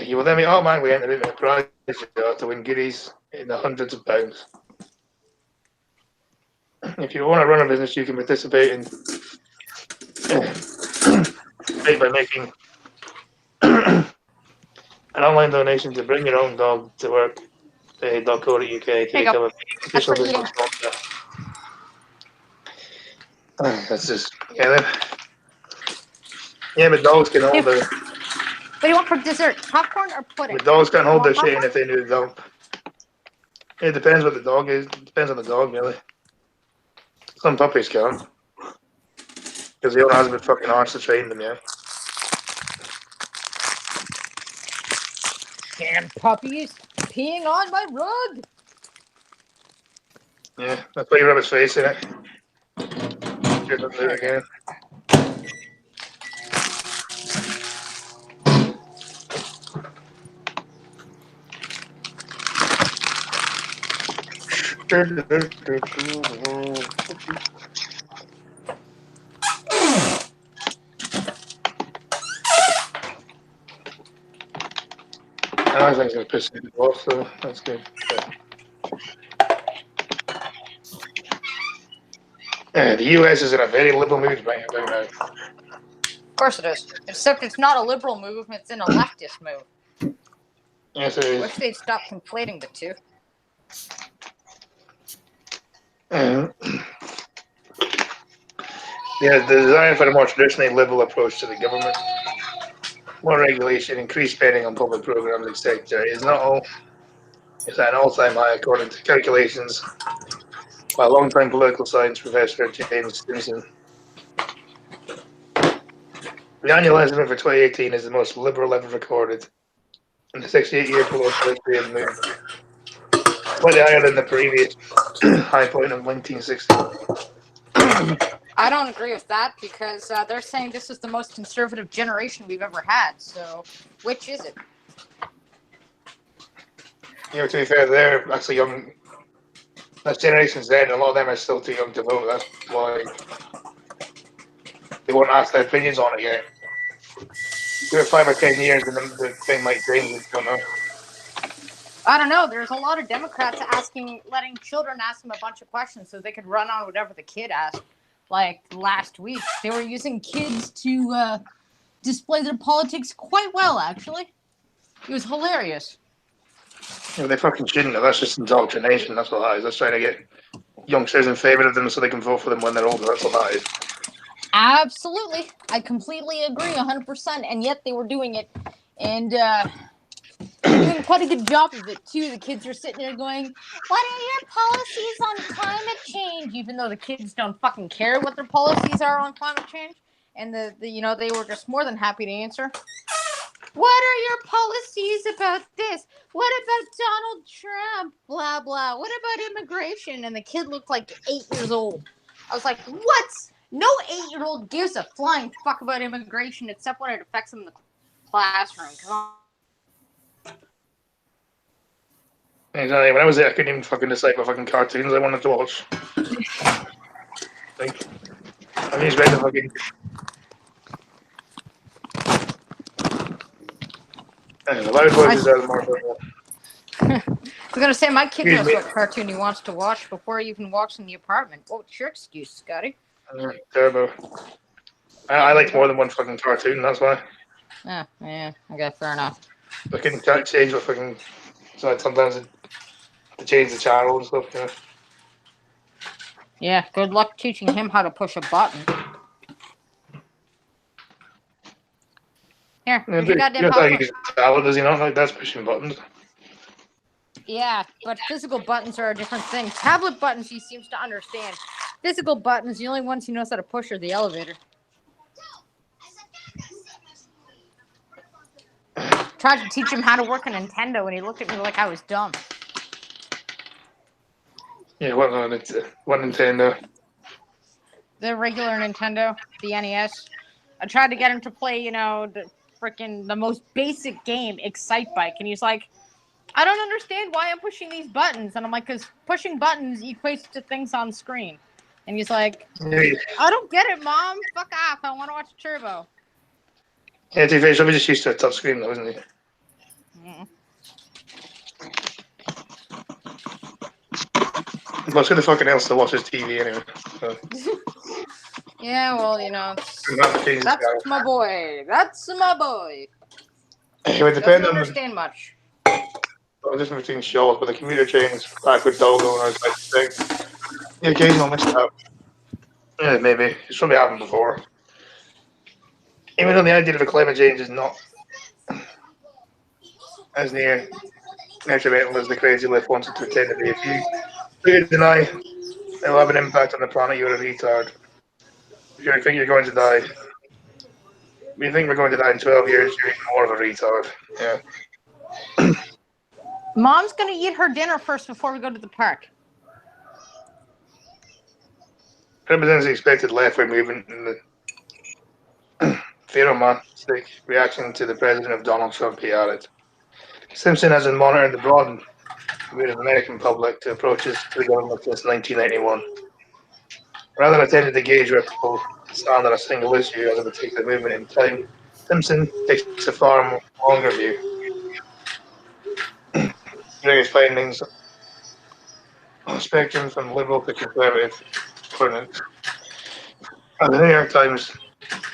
You will then be automatically entered into a prize draw to win goodies in the hundreds of pounds. If you want to run a business, you can participate in by making an online donation to Bring Your Own Dog to Work .co.uk to become a official for business sponsor. That's just but dogs can hold their What do you want for dessert? Popcorn or pudding? the dogs can't hold their Want shit in popcorn? if they need a dump. It depends what the dog is. It depends on the dog, really. Some puppies can't. Because the owner hasn't been fucking arse to train them yet. Damn puppies peeing on my rug. Yeah, that's why you rub his face in it. Sure doesn't do it again. I think it's going to piss me off, so that's good. The US is in a very liberal mood right about now. Of course it is. Except it's not a liberal move, it's an leftist move. Yes, it is. Wish they'd stop conflating the two. The design for a more traditionally liberal approach to the government, more regulation, increased spending on public programs, etc., is not all. It's at an all-time high according to calculations by long-time political science professor James Stimson. The annual estimate for 2018 is the most liberal ever recorded in the 68-year political history of the movement, slightly higher than the previous high point of 1960. I don't agree with that because they're saying this is the most conservative generation we've ever had. So, which is it? To be fair, they're actually young. That's Generation Z, and a lot of them are still too young to vote. That's why they won't ask their opinions on it yet. Give it 5 or 10 years, and then the thing might change. I don't know. I don't know. There's a lot of Democrats letting children ask them a bunch of questions so they could run on whatever the kid asked. Like last week, they were using kids to display their politics quite well, actually. It was hilarious. Yeah, they fucking shouldn't have. That's just indoctrination. That's what that is. That's trying to get youngsters in favour of them so they can vote for them when they're older. That's what that is. Absolutely. I completely agree 100%. And yet they were doing it. And doing quite a good job of it, too. The kids are sitting there going, what are your policies on climate change? Even though the kids don't fucking care what their policies are on climate change. And they were just more than happy to answer. What are your policies about this? What about Donald Trump? Blah, blah. What about immigration? And the kid looked like 8 years old. I was like, what? No 8-year-old gives a flying fuck about immigration except when it affects them in the classroom. Exactly. When I was there, I couldn't even fucking decide what fucking cartoons I wanted to watch. Like, I just read the fucking. The loud voices are more. I was gonna say my kid knows what cartoon he wants to watch before he even walks in the apartment. What's your excuse, Scotty? Turbo. I liked more than one fucking cartoon. That's why. Yeah. Okay, fair enough. I couldn't change what fucking. So sometimes to change the channel and stuff. Yeah. Yeah. Good luck teaching him how to push a button. Here, here's your goddamn popcorn. Does he not? Like, that's pushing buttons. Yeah, but physical buttons are a different thing. Tablet buttons he seems to understand. Physical buttons, the only ones he knows how to push are the elevator. Tried to teach him how to work a Nintendo, and he looked at me like I was dumb. Yeah, what Nintendo? The regular Nintendo, the NES. I tried to get him to play, the most basic game, Excite Bike, and he's like, I don't understand why I'm pushing these buttons. And I'm like, because pushing buttons equates to things on screen. And he's like, I don't get it, Mom. Fuck off. I want to watch Turbo. Yeah, to be fair, somebody just used to a touch screen, though, isn't he? What's going to fucking else to watch his TV anyway? So. Yeah, well, that's my boy. That's my boy. It would depend on understand much. The difference between shows, but the commuter trains back with Dolgo and I was like, the occasional mishap. Yeah, maybe. It's probably happened before. Even though the idea of a climate change is not as near detrimental as the crazy left wants it to pretend to be. If you deny it will have an impact on the planet, you're a retard. If you think you're going to die, if you think we're going to die in 12 years, you're even more of a retard. Yeah. Mom's going to eat her dinner first before we go to the park. Represents the expected left-wing movement in the pheromonistic reaction to the president of Donald Trump, he added. Simpson has monitored the broad view of the American public to approaches to the government since 1991. Rather than attempting to gauge where people stand on a single issue as a particular movement in time, Simpson takes a far longer view. During his findings on a spectrum from liberal to conservative opponents. The New York Times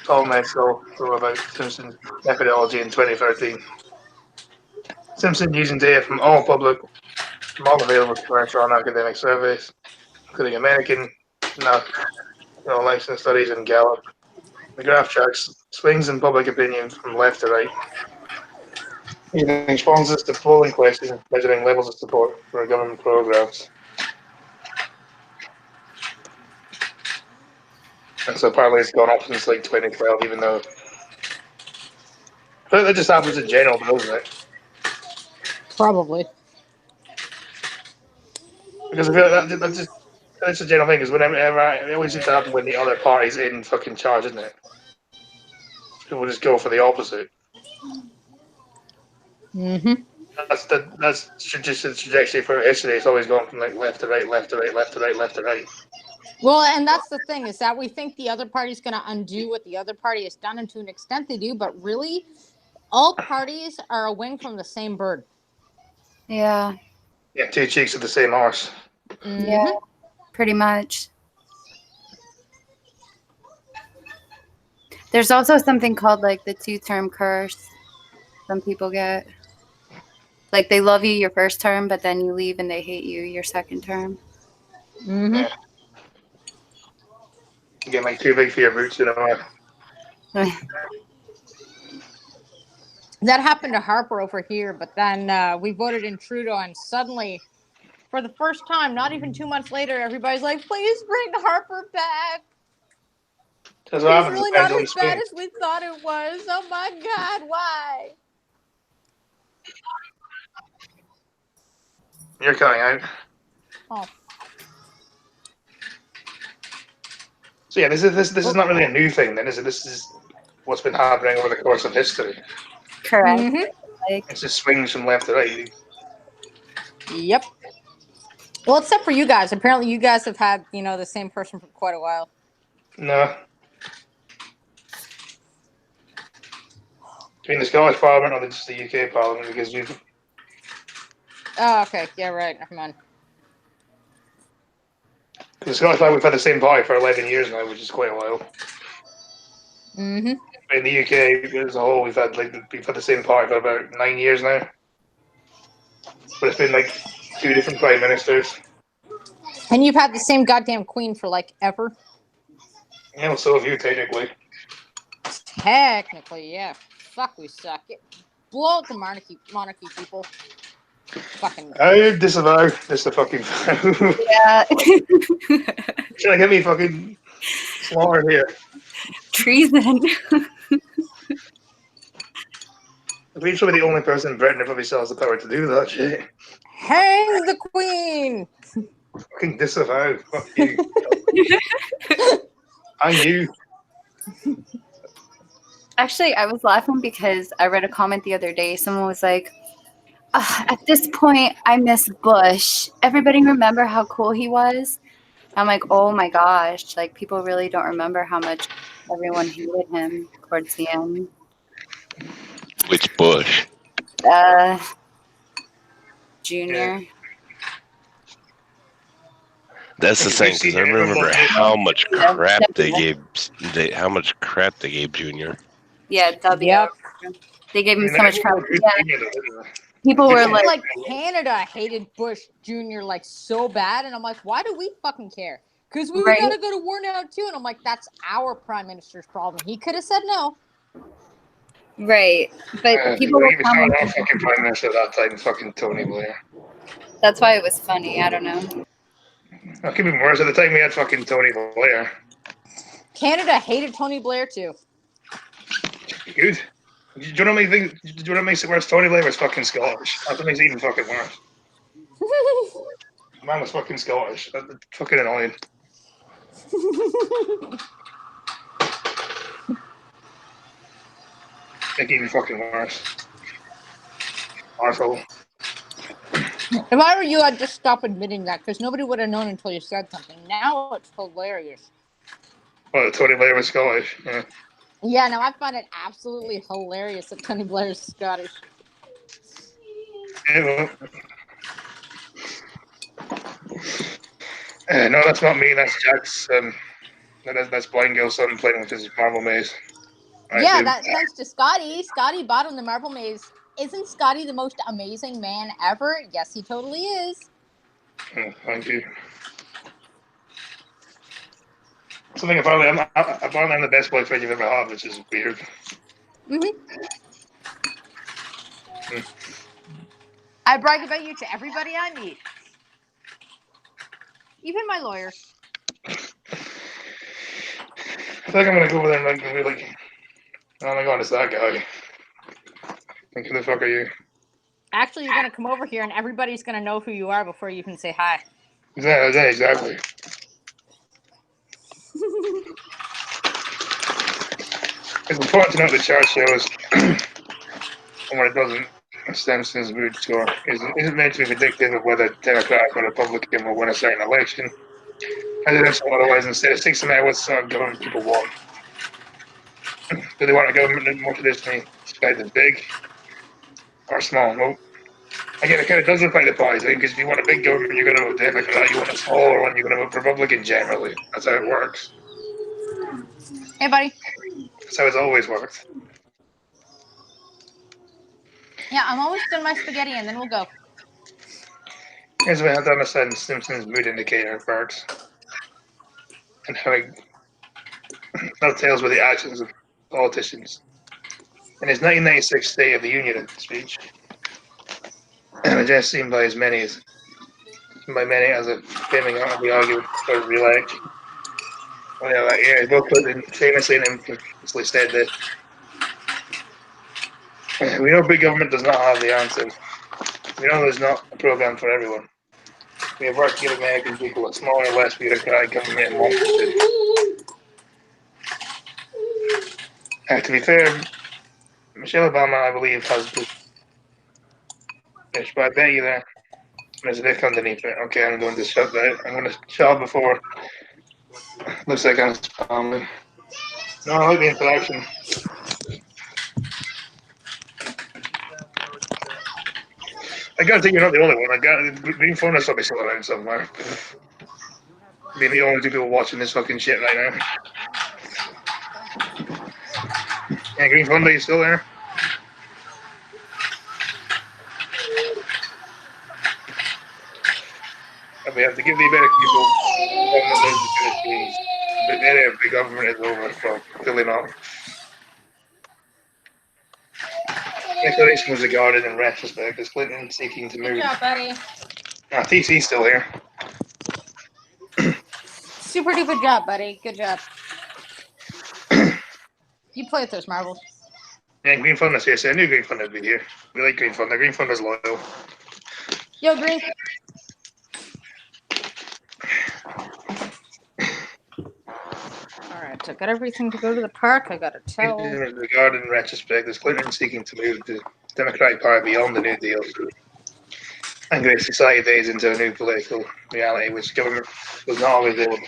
Tom Metzl wrote about Simpson's methodology in 2013. Simpson using data from all available commercial and academic surveys, including American election studies and Gallup. The graph tracks swings in public opinion from left to right. Using responses to polling questions measuring levels of support for government programs. And so apparently it's gone up since like 2012, even though that just happens in general, doesn't it? Probably. Because I feel like that's a general thing. Because whenever it always seems to happen when the other party's in fucking charge, isn't it? People just go for the opposite. That's just the trajectory for history. It's always gone from like left to right, left to right, left to right, left to right. Well, and that's the thing, is that we think the other party's going to undo what the other party has done, and to an extent they do, but really, all parties are a wing from the same bird. Yeah. Yeah, two cheeks of the same horse. Mm-hmm. Yeah, pretty much. There's also something called like the 2-term curse some people get. Like they love you your first term, but then you leave and they hate you your second term. Mm-hmm. Yeah. You get like too big for your boots, you know. That happened to Harper over here, but then we voted in Trudeau, and suddenly, for the first time, not even 2 months later, everybody's like, "Please bring Harper back. That's what He's happens. really Depends not on as the bad swing. as we thought it was. Oh my God, why?" You're cutting out. Oh, So yeah, this is not really a new thing, then, is it? This is what's been happening over the course of history. Correct. mm-hmm. Like, It's just swings from left to right. Yep. Well, except for you guys. Apparently, you guys have had the same person for quite a while. No. Between the Scottish Parliament or just the UK Parliament, because you Oh, okay. Yeah, right. Never mind. the Scottish Parliament, we've had the same party for 11 years now, which is quite a while. Mm-hmm. But in the UK as a whole, we've had the same party for about 9 years now. But it's been like 2 different prime ministers. And you've had the same goddamn queen for like ever. Yeah, well, so have you technically. Technically, yeah. Fuck, we suck. Blow out the monarchy people. Fucking. I disavow this the fucking yeah. Trying to get me fucking slaughtered here. Treason. I'm pretty sure we're the only person in Britain that probably still has the power to do that shit. Hang the queen! Fucking disavow. Fuck you. And you. Actually, I was laughing because I read a comment the other day. Someone was like, at this point, I miss Bush. Everybody remember how cool he was? I'm like, oh my gosh. Like, people really don't remember how much everyone hated him towards the end. Which Bush? Junior. Yeah. That's the thing, because I remember how much crap they gave. How much crap they gave Junior. Yeah, W. Yep. They gave him so much crap. Yeah. People were like, Canada hated Bush Jr. like so bad, and I'm like, why do we fucking care? Because we Right. gotta go to war now too, and I'm like, that's our prime minister's problem. He could have said no. right. But people were commenting. Our fucking prime minister at that time, fucking Tony Blair. That's why it was funny. I don't know. That could be worse. At the time, we had fucking Tony Blair. Canada hated Tony Blair too. Good. Do you know what makes it worse? Tony Blair was fucking Scottish. That's what makes it even fucking worse. Man was fucking Scottish. That's fucking annoying. Make it even fucking worse. Arsehole. If I were you, I'd just stop admitting that, because nobody would have known until you said something. Now it's hilarious. Well, Tony Blair was Scottish. Yeah. Yeah, no, I find it absolutely hilarious that Tony Blair is Scottish. Yeah, well. No, that's not me. That's Jack's. That's Blind Girl's son playing with his marble maze. Thanks to Scotty. Scotty bought him the marble maze. Isn't Scotty the most amazing man ever? Yes, he totally is. Oh, thank you. Something apparently I'm the best boyfriend you've ever had, which is weird. I brag about you to everybody I meet. Even my lawyer. I feel like I'm gonna go over there and be like, oh my god, it's that guy. Like, who the fuck are you? Actually, you're gonna come over here and everybody's gonna know who you are before you even say hi. Yeah, exactly. It's important to note that chart shows, and when it doesn't, Stimson's mood score isn't meant to be predictive of whether Democrat or Republican will win a certain election. Presidential or otherwise, instead, it sticks to what sort of government people want. Do they want a government that more traditionally described as big or small? Well, again, it kind of does look like the parties, because if you want a big government, you're going to vote Democrat. You want a smaller one, you're going to vote Republican generally. That's how it works. Hey, buddy. That's how it's always worked. Yeah, I'm almost done my spaghetti, and then we'll go. Here's what I have to understand Simpsons mood indicator parts and how it dovetails with the actions of politicians. In his 1996 State of the Union speech, addressed seen by many as a framing out of the argument for re-election. Bill Clinton famously and infamously said this: "We know big government does not have the answers. We know there's not a program for everyone. We have worked to give American people a smaller, less bureaucratic government in Washington." To be fair, Michelle Obama, I believe, has the fish, but I bet you there's a dick underneath it. Okay, I'm going to shut that. I'm going to shut up before. Looks like I'm spamming. No, I like the interaction. I gotta think you're not the only one. Green Phone is probably still around somewhere. Being the only two people watching this fucking shit right now. Yeah, Green Phone, are you still there? And we have to give the American people government knows the good things. But then the government is over, so clearly not. Declaration was regarded in retrospect as Clinton seeking to move. Good job, buddy. TC's still here. Super duper job, buddy. Good job. You play with those marbles. Yeah, Green Fund is here. So I knew Green Fund would be here. We like Green Fund. The Green Fund is loyal. Yo, Green. Alright, so I got everything to go to the park. I got a towel. Clinton was regarded in retrospect as Clinton seeking to move the Democratic Party beyond the New Deal and Great Society days into a new political reality, which government was not always able to.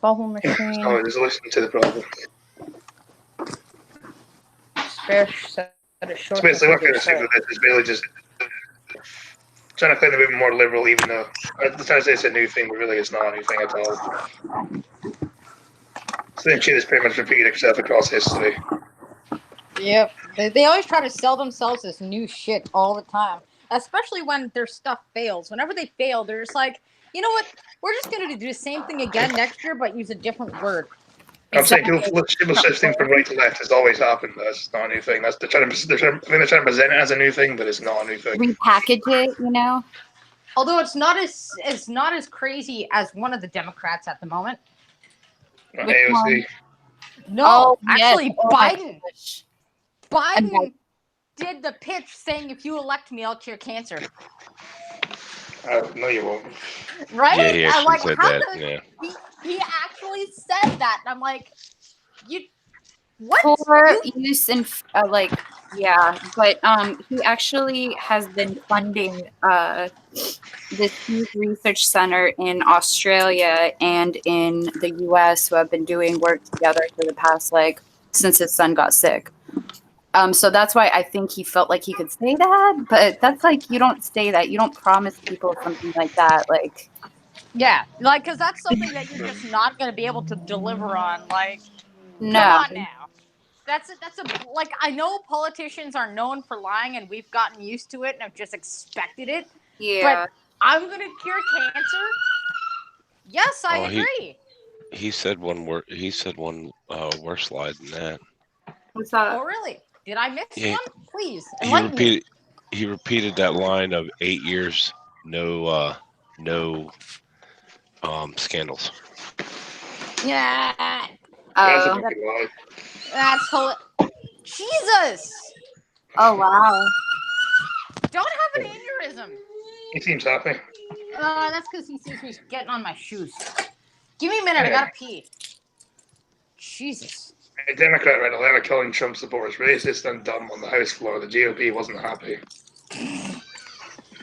Bubble machine. Always a solution to the problem. Spare set of shorts. It's basically what kind of thing with this is really just trying to claim they're even more liberal, even though I'm trying to say it's a new thing, but really it's not a new thing at all. So then shit is pretty much repeated itself across history. Yep. They always try to sell themselves as new shit all the time, especially when their stuff fails. Whenever they fail, they're just like, you know what? We're just going to do the same thing again next year, but use a different word. I'm saying people shifting from right to left has always happened. That's not a new thing. They're trying to present it as a new thing, but it's not a new thing. Repackage it, you know. Although it's not as crazy as one of the Democrats at the moment. AOC. No, yes. actually, Oh my Biden. gosh. Biden did the pitch saying, "If you elect me, I'll cure cancer." No, you won't. Right? Yeah, he I'm actually like, said how that. the- Yeah. He actually said that. And I'm like, you what? For use in but he actually has been funding this huge research center in Australia and in the US who have been doing work together for the past since his son got sick. So that's why I think he felt like he could say that, but that's you don't say that. You don't promise people something like that. Yeah, because that's something that you're just not going to be able to deliver on. No. Come on now. That's I know politicians are known for lying, and we've gotten used to it and have just expected it. Yeah. But I'm going to cure cancer. Yes, I agree. He said one word. He said one worse lie than that. What's that? Oh, really? Did I miss Yeah. one? Please enlighten me. He repeated that line of 8 years, no scandals. Yeah, That's a fucking lie. that's Jesus! Oh wow. Don't have an aneurysm. He seems happy. That's because he sees me getting on my shoes. Give me a minute. I gotta pee. Jesus. A Democrat read a letter calling Trump supporters racist and dumb on the House floor. The GOP wasn't happy.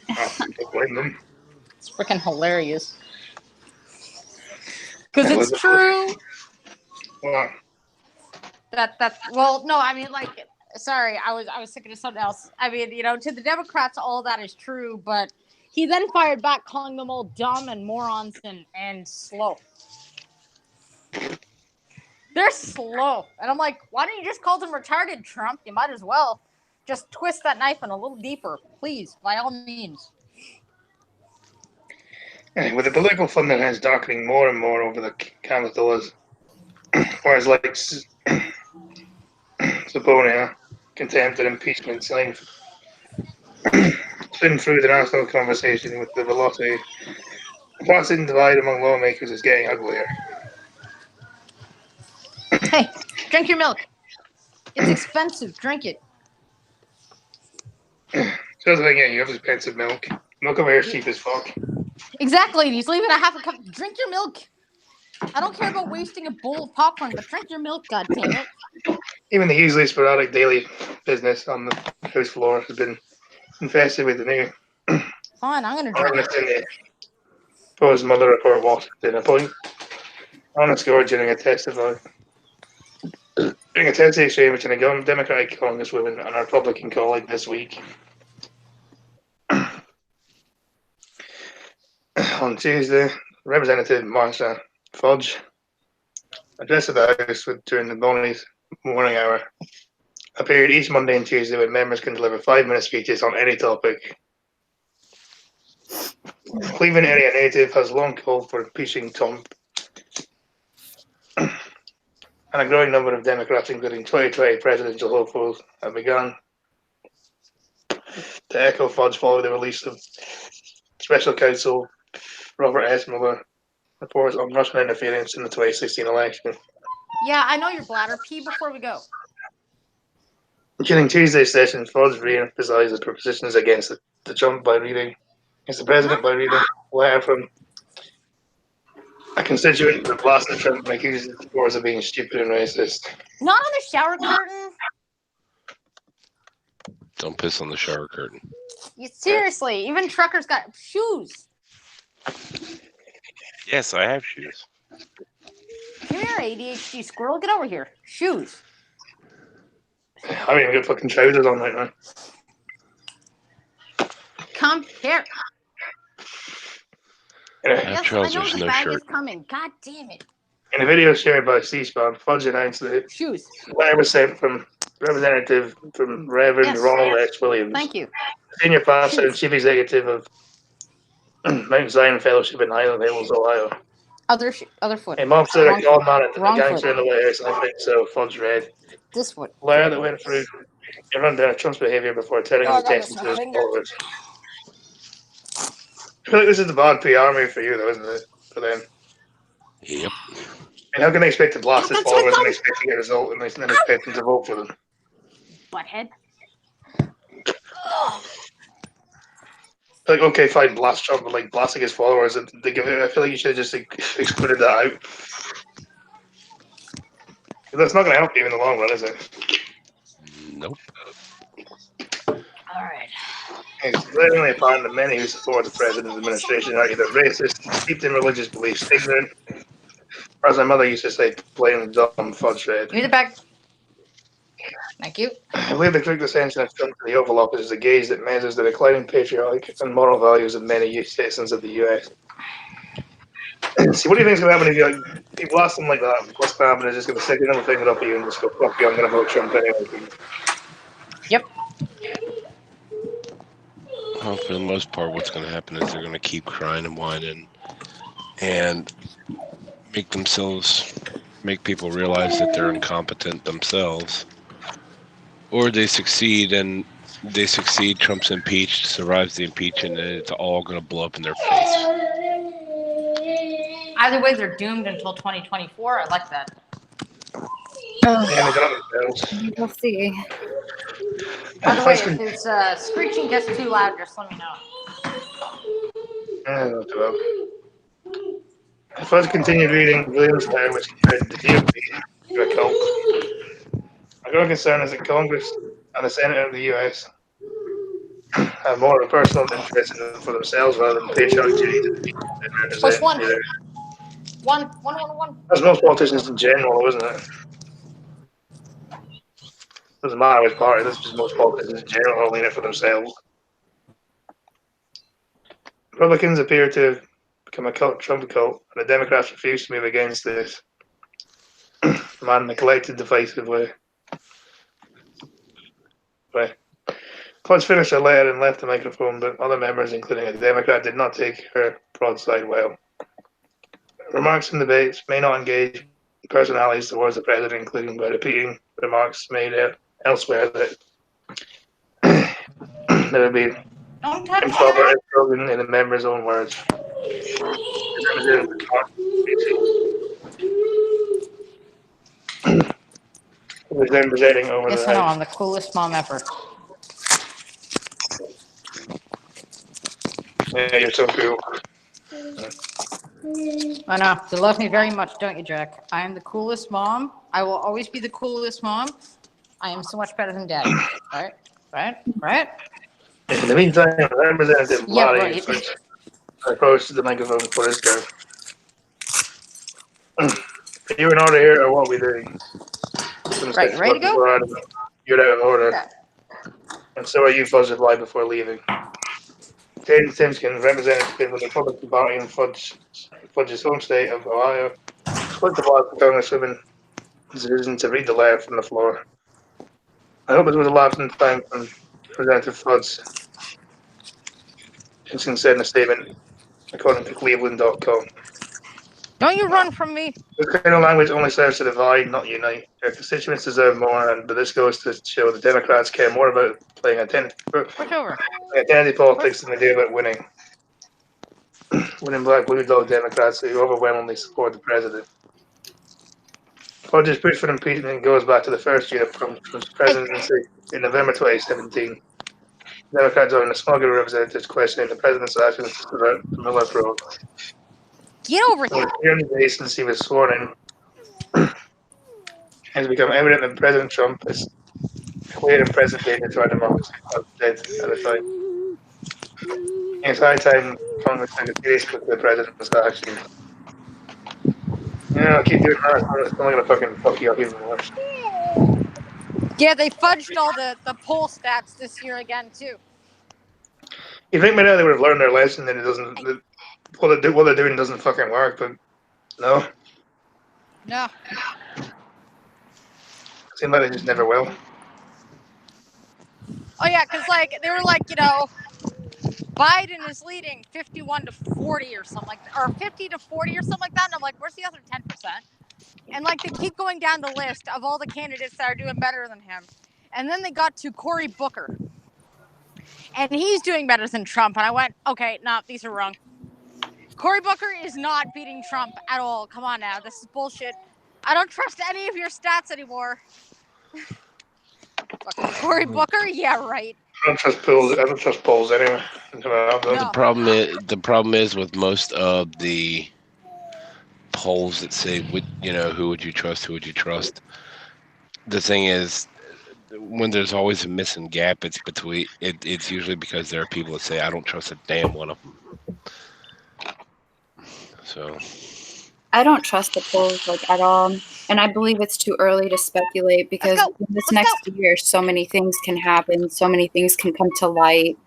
Don't blame them. It's freaking hilarious. Because it's true. Well, Well, no, I mean, sorry, I was thinking of something else. I mean, to the Democrats, all that is true, but he then fired back, calling them all dumb and morons and slow. They're slow. And I'm like, why don't you just call them retarded, Trump? You might as well. just twist that knife in a little deeper, please, by all means. With the political fundamentals darkening more and more over the Capitolas, whereas like Saponia, contempt and impeachment spin through the national conversation with the velocity, the partisan divide among lawmakers is getting uglier. Hey, drink your milk. It's expensive. Drink it. So the thing, yeah, you have expensive milk. Milk over here is cheap as fuck. Exactly. He's leaving a half a cup. Drink your milk. I don't care about wasting a bowl of popcorn, but drink your milk, goddammit. Even the usually sporadic daily business on the house floor has been infested with the new. Fine, I'm gonna drink it. Proposed mother report Washington a point on a score during a testimony. During a testimony exchange between a young Democratic Congresswoman and a Republican colleague this week. On Tuesday, Representative Marsha Fudge addressed the House during the morning hour. A period each Monday and Tuesday when members can deliver 5-minute speeches on any topic. Cleveland area native has long called for impeaching Trump, and a growing number of Democrats, including 2020 presidential hopefuls, have begun to echo Fudge following the release of Special Counsel Robert S. Mueller reports on Russian interference in the 2016 election. Yeah, I know your bladder. Pee before we go. During Tuesday's session, Fudge re-emphasized his positions against the Trump by reading, against the president by reading a letter from a constituent that blasted Trump and accuses his supporters of being stupid and racist. Not on the shower curtain. Don't piss on the shower curtain. Seriously, even truckers got shoes. Yes, I have shoes. Come here, ADHD squirrel. Get over here. Shoes. I haven't even got fucking trousers on right now. Come here. Yes, trousers, I know the no bag shirt. is coming. God damn it. In a video shared by C-SPAN, Fudge announced that Shoes. the letter was sent from Representative from Reverend Yes. Ronald X. Williams, Thank you. Senior Pastor and Shoes. Chief Executive of Mount Zion Fellowship in Highland Hills, Ohio. Other foot. A month to Wrong a con foot. man and a Wrong gangster foot. in the White House, I think so. Fudge read. This foot. Letter that went through a rundown of Trump's behavior before turning his attention to his followers. I feel like this is the bad PR move for you, though, isn't it? For them. Yep. And how can they expect to blast his followers and expect to get a result and then expect them to vote for them? Butthead. Like, okay, fine, blast Trump, but like blasting his followers, I feel like you should have just excluded that out. That's not going to help you in the long run, is it? Nope. Alright. It's glaringly apparent that many who support the president's administration are either racist, steeped in religious beliefs, ignorant, or as my mother used to say, plain dumb fudge red. Give me the bag. Thank you. I believe the quick ascension of Trump to the Oval Office is a gaze that measures the declining patriotic and moral values of many citizens of the U.S. See, what do you think is going to happen if you blast them like that? What's going to happen is just going to stick another finger up at you and just go, fuck you, I'm going to vote Trump anyway. Yep. Well, for the most part, what's going to happen is they're going to keep crying and whining and make people realize that they're incompetent themselves. Or they succeed, Trump's impeached, survives the impeachment, and it's all going to blow up in their face. Either way, they're doomed until 2024. I like that. We'll see. By the way, if his screeching gets too loud, just let me know. If I continued reading Williams' letter, which compared the GOP to a cult, my growing concern is that Congress and the Senate of the U.S. have more of a personal interest in them for themselves rather than patriotic duty to the people they represent. Push one. One. That's most politicians in general, isn't it? Doesn't matter which party, that's just most politicians in general are leaning for themselves. Republicans appear to have become a Trump cult, and the Democrats refuse to move against this. Man, the collective divisive way. Fudge finished her letter and left the microphone, but other members, including a Democrat, did not take her broadside well. Remarks in debates may not engage personalities towards the president, including by repeating remarks made elsewhere that there would be Don't touch improper her. instrogen in the members' own words. He was then presiding over Yes, the I know. House. I'm the coolest mom ever. Yeah, you're so cool. I know. You love me very much, don't you, Jack? I am the coolest mom. I will always be the coolest mom. I am so much better than Daddy. Right? Right? In the meantime, Representative Yeah, Lottie right. approached the microphone for this turn. You're in order here, or what we doing? Right, ready to go? You're out of order. And so are you, Fudge replied before leaving. Jaden Timskin, representative of the Republican Party in Fudge's home state of Ohio, split the block for Congresswoman decision to read the letter from the floor. I hope it was a lapse in time from Representative Fudge, Timskin said in a statement, according to Cleveland.com. Don't you run from me. This kind of language only serves to divide, not unite. Their constituents deserve more, but this goes to show the Democrats care more about playing identity politics than they do about winning. Winning black blue dog Democrats who overwhelmingly support the president. Fudge's push for impeachment goes back to the first year of Trump's presidency in November 2017. Democrats are in a small group of representatives questioning the president's actions to subvert the Miller probe. Get over For here. 300 days since he was sworn in, it has become evident that President Trump is clear and present danger to our democracy, as dead at the time. It's high time Congress took a serious look at the president's actions. Yeah, I'll keep doing that. It's only gonna fucking fuck you up even worse. Yeah, they fudged all the poll stats this year again, too. You think maybe they would have learned their lesson, then it doesn't. What they're doing doesn't fucking work, but no. No. Seems like they just never will. Oh, yeah, because, like, they were like, you know, Biden is leading 51-40 or something like that, or 50-40 or something like that. And I'm like, where's the other 10%? And, like, they keep going down the list of all the candidates that are doing better than him. And then they got to Cory Booker. And he's doing better than Trump. And I went, okay, no, these are wrong. Cory Booker is not beating Trump at all. Come on now. This is bullshit. I don't trust any of your stats anymore. Fucking Cory Booker? Yeah, right. I don't trust polls anyway. No. The problem is with most of the polls that say, who would you trust? The thing is, when there's always a missing gap, it's usually because there are people that say, I don't trust a damn one of them. So I don't trust the polls at all, and I believe it's too early to speculate because this next year, so many things can happen, so many things can come to light.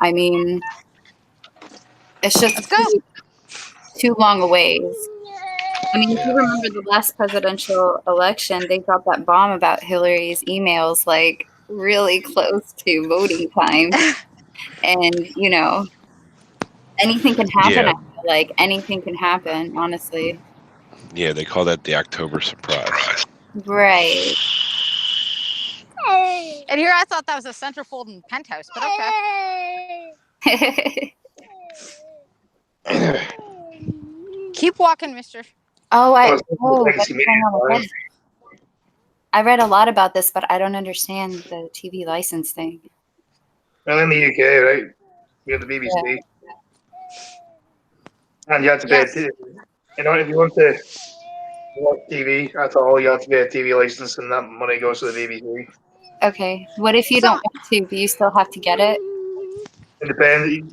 I mean, it's just too long a ways. I mean, if you remember the last presidential election, they dropped that bomb about Hillary's emails really close to voting time, and anything can happen. Yeah. I feel like anything can happen, honestly. Yeah, they call that the October surprise. Right. And here I thought that was a centerfold and penthouse, but okay. Keep walking, mister. I read a lot about this, but I don't understand the TV license thing. Well, in the UK, right? We have the BBC. Yeah. And you have to pay if you want to watch TV, that's all. You have to pay a TV license, and that money goes to the BBC. Okay. What if you don't want to? Do you still have to get it? It depends.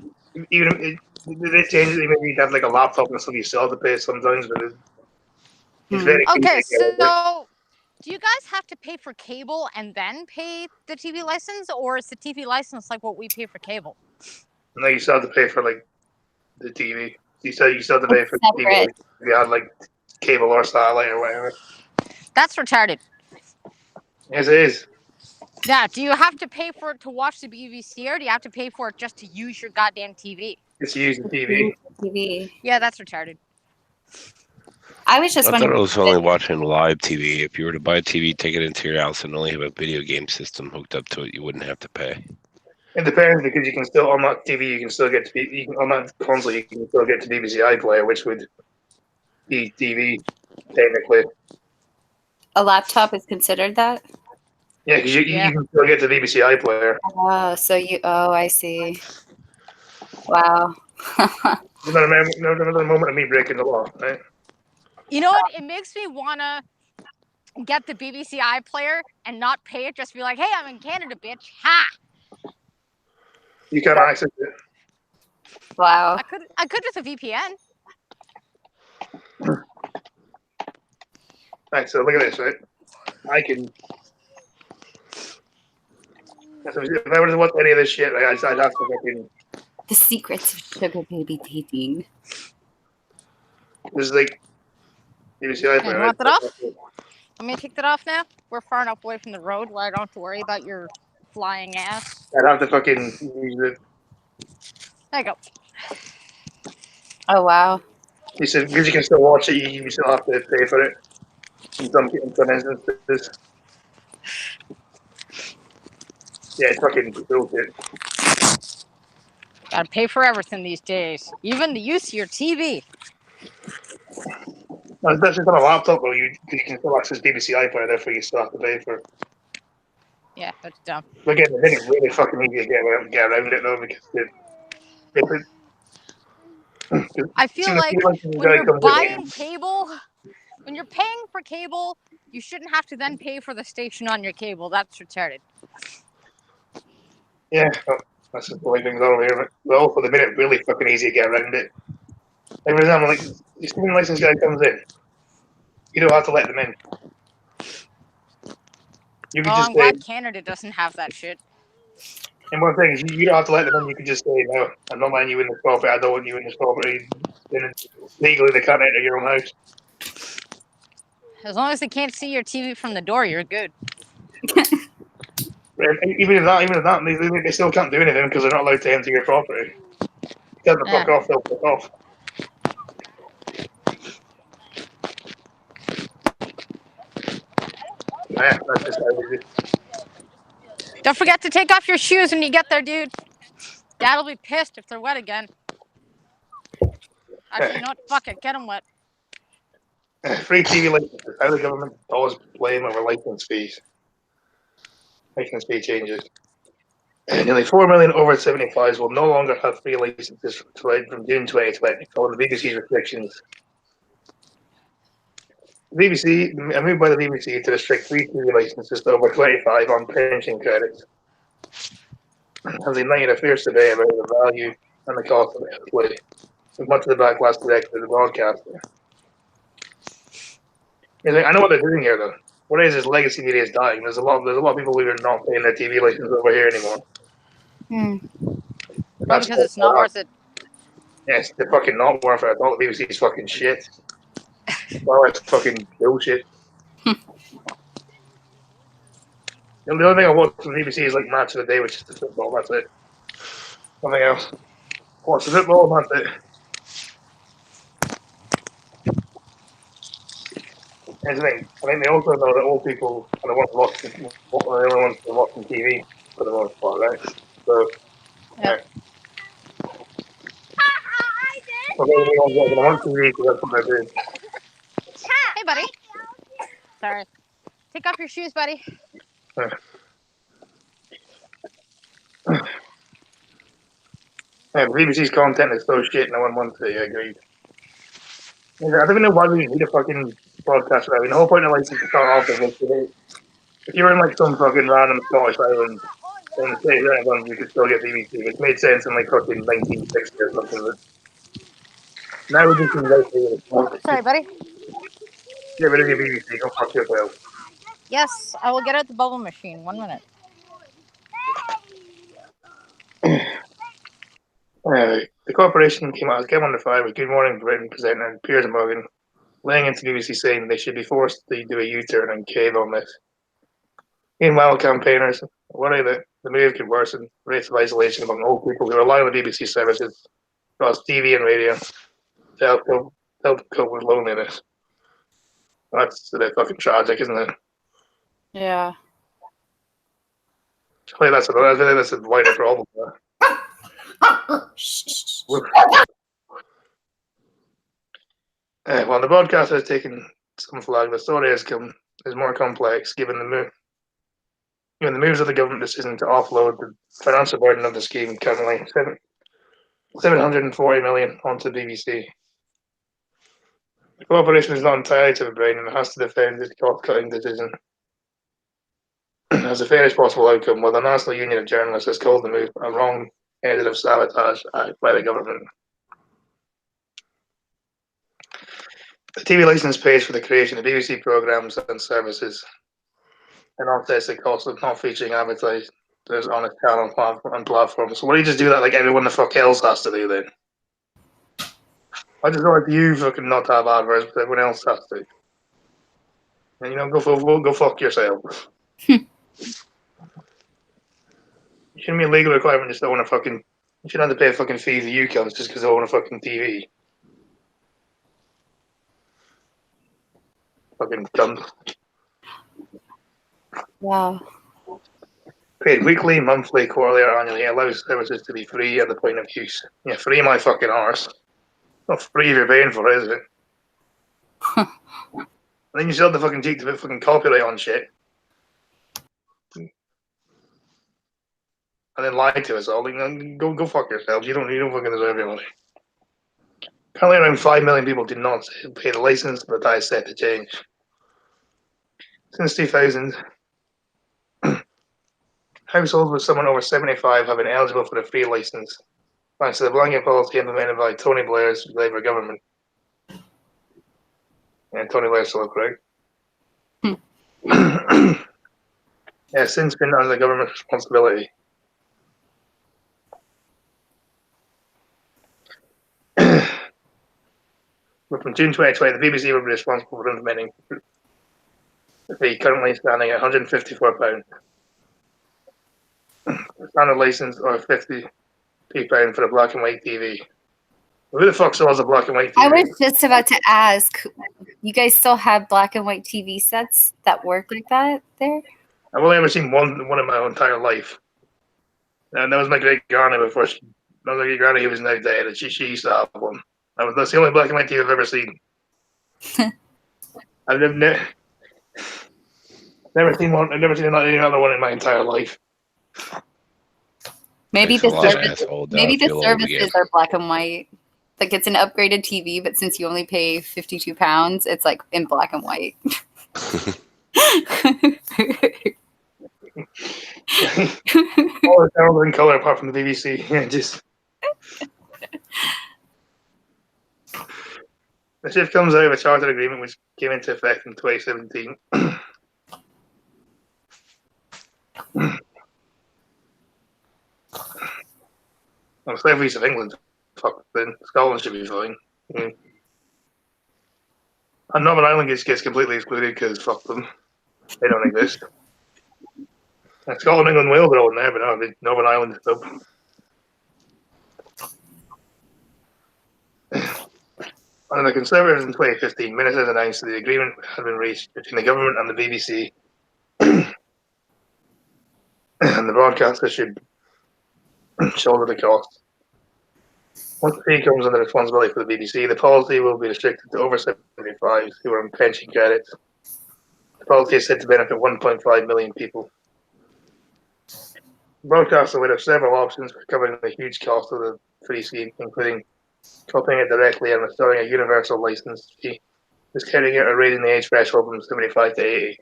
Even they change it. Maybe you have a laptop and stuff. You still have to pay sometimes, but it's very okay. So, do you guys have to pay for cable and then pay the TV license, or is the TV license like what we pay for cable? No, you still have to pay for the TV. You still have to pay for the TV. If you had cable or satellite or whatever. That's retarded. Yes, it is. Now, do you have to pay for it to watch the BBC, or do you have to pay for it just to use your goddamn TV? Just use the TV. TV. Yeah, that's retarded. I was just I thought wondering. it was only watching live TV. If you were to buy a TV, take it into your house, and only have a video game system hooked up to it, you wouldn't have to pay. It depends because you can still on that TV you can still get to on that console you can still get to BBC iPlayer, which would be TV technically. A laptop is considered that? Yeah, because you can still get to BBC iPlayer. Oh, so you. Oh, I see. Wow. Another moment of me breaking the law, right? You know what? It makes me wanna get the BBC iPlayer and not pay it. Just be like, hey, I'm in Canada, bitch. Ha! You can't access it. Wow. I could with a VPN. Right, so look at this, right? I can. So if I were to watch any of this shit, like, I'd have to fucking. The secrets of sugar baby dating. This is like BBC iPlayer. Okay, you want that off? Let me take that off now. We're far enough away from the road where I don't have to worry about your flying ass. I'd have to fucking use it. There you go. Oh, wow. He said because you can still watch it, you still have to pay for it. In some instances. Yeah, it's fucking bullshit. Gotta pay for everything these days, even the use of your TV. No, that's just on a laptop, though. You can still access BBC iPlayer, therefore you still have to pay for it. Yeah, that's dumb. But again, they think it's really fucking easy to get around it, though, because they put. I feel like when you're buying cable, when you're paying for cable, you shouldn't have to then pay for the station on your cable. That's retarded. Yeah, well, that's the way things are over here. But also, they made it really fucking easy to get around it. Like, for example, like, the student license guy comes in, you don't have to let them in. You can just I'm say, glad Canada doesn't have that shit. and one thing is, you don't have to let them in. You can just say, no, I'm not letting you in this property. I don't want you in this property. Then legally, they can't enter your own house. As long as they can't see your TV from the door, you're good. And even if that, they still can't do anything because they're not allowed to enter your property. Tell them to fuck off, they'll fuck off. Yeah, that's just how we do. Don't forget to take off your shoes when you get there, dude. Dad'll be pissed if they're wet again. Actually, you know what? Fuck it. Get them wet. Free TV licenses. How the government always blame over license fees. License fee changes. Nearly 4 million over 75s will no longer have free licenses from June 2020, following the BBC's restrictions. The BBC, a move by the BBC to restrict free TV licenses to over 25 on pension credits, has ignited a fierce debate about the value and the cost of play, with much of the backlash directed at the broadcaster. I know what they're doing here, though. What is legacy media is dying. There's a lot of people who are not paying their TV license over here anymore. Probably because it's not worth it. Yes, they're fucking not worth it. All the BBC is fucking shit. Well, it's fucking bullshit. The only thing I watch from the BBC is like Match of the Day, which is the football. That's it. Nothing else. Watch the football, and that's it. Here's the thing. I think they also know that old people are the only ones watching TV for the most part, right? So, yeah. Well, they're the ones watching on TV because that's what they're doing. Hey, buddy. Sorry. Take off your shoes, buddy. Yeah, the BBC's content is so shit, no one wants it. I agree. I don't even know why we need a fucking broadcast. I mean, the whole point of license to start off is if you're in like some fucking random Scottish island in the state of Ireland, you could still get BBC. It made sense in like fucking 1960 or something. But now we're just like, sorry, buddy. Get rid of your BBC. Go fuck yourself. Yes, I will get out the bubble machine. 1 minute. The corporation came under fire with Good Morning Britain presenter Piers Morgan laying into BBC saying they should be forced to do a U-turn and cave on this. Meanwhile, campaigners worry that the move could worsen rates of isolation among old people who rely on the BBC services across TV and radio to help cope with loneliness. That's a bit fucking tragic, isn't it? Yeah. I think that's a wider problem. While the broadcaster has taken some flag, the story is more complex given the moves of the government decision to offload the financial burden of the scheme, currently $740 million onto the BBC. The cooperation is not entirely to the brain and it has to defend its cost-cutting decision as the fairest possible outcome, while the National Union of Journalists has called the move a wrong-headed of sabotage act by the government. The TV license pays for the creation of BBC programmes and services and offsets the cost of not featuring advertisers on its channel and platforms. So why don't you just do that like everyone the fuck else has to do then? I just want you fucking not to have adverts, but everyone else has to. And go fuck yourself. It shouldn't be a legal requirement just to own a fucking. You shouldn't have to pay a fucking fee to you cunts just because they own a fucking TV. Fucking cunt. Wow. Paid weekly, monthly, quarterly, or annually allows services to be free at the point of use. Yeah, free my fucking arse. Not free if you're paying for it, is it? And then you still have the fucking cheek to put fucking copyright on shit. And then lie to us all. Go fuck yourselves. You don't fucking deserve your money. Currently around 5 million people do not pay the license, but that is set to change. Since 2000, households with someone over 75 have been eligible for a free license, thanks to the blanket policy implemented by Tony Blair's Labour government. Yeah, Tony Blair's still correct. Yeah, since been under the government's responsibility. But from June 2020, the BBC will be responsible for implementing the fee, currently standing at £154. The standard license or £50 for a black and white TV. Who the fuck still has a black and white TV? I was just about to ask, you guys still have black and white TV sets that work like that there? I've only ever seen one in my entire life. And that was my great granny before she. That was my great granny who was now dead, and she used to have one. That's the only black and white TV I've ever seen. I've never seen one. I've never seen any other one in my entire life. Maybe Thanks a the lot, service, asshole. Now maybe I the feel old services again. are black and white. Like it's an upgraded TV, but since you only pay £52, it's like in black and white. All the channels are in colour apart from the BBC. Yeah, just. The shift comes out of a charter agreement which came into effect in 2017. Well, South-East of England, fuck, then Scotland should be fine. Yeah. And Northern Ireland gets completely excluded because fuck them. They don't exist. And Scotland, England, Wales are all in there, but no, Northern Ireland is nope. Under the Conservatives in 2015, ministers announced that the agreement had been reached between the government and the BBC, and the broadcaster should shoulder the cost. Once the fee comes under responsibility for the BBC, the policy will be restricted to over 75s who are on pension credits. The policy is said to benefit 1.5 million people. The broadcaster would have several options for covering the huge cost of the free scheme, including copying it directly and restoring a universal license fee, discounting it or raising the age threshold from 75 to 80.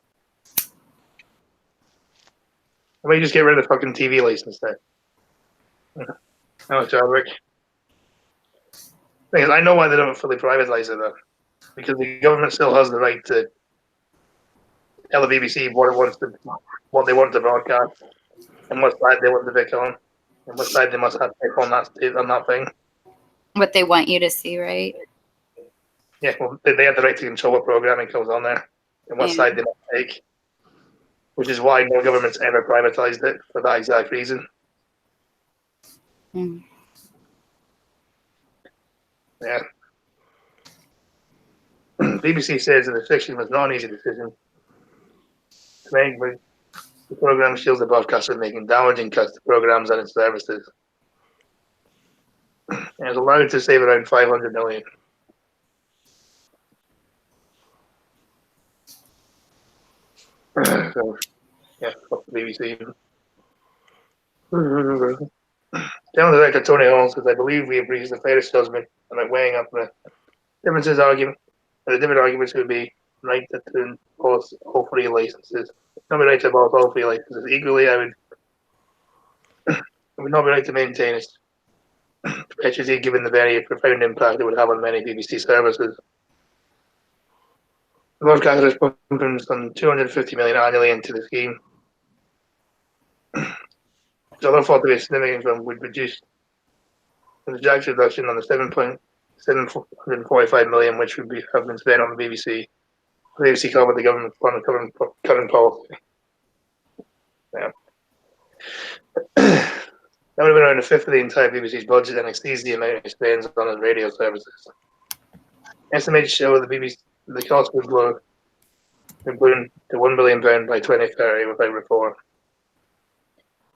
Why don't you just get rid of the fucking TV license then? Oh, Chadwick. Thing is, I know why they don't fully privatise it though. Because the government still has the right to tell the BBC what they want to broadcast, and what side they want to pick on, and what side they must have to pick on that thing. What they want you to see, right? Yeah, well, they have the right to control what programming comes on there, and what side they must take. which is why no government's ever privatized it for that exact reason. Mm. Yeah. BBC says that the fiction was not an easy decision to make, but the programme shields the broadcaster making damaging cuts to programmes and its services. It was allowed to save around 500 million. So, yeah, fuck the BBC. General Director Tony Hall says, I believe we have reached the fairest judgment about weighing up the differences argument, and the different arguments would be right to impose all free licenses. It would not be right to abolish all free licenses. Equally, it would not be right to maintain its perpetuity given the very profound impact it would have on many BBC services. The broadcaster has pumping some 250 million annually into the scheme. So other thought to be a significant income would reduce the tax reduction on the 745 million which would have been spent on the BBC. The BBC covered the government on the current policy. Yeah. That would have been around a fifth of the entire BBC's budget and exceeds the amount it spends on its radio services. Estimates show the cost would grow to £1 billion by 2030 without reform.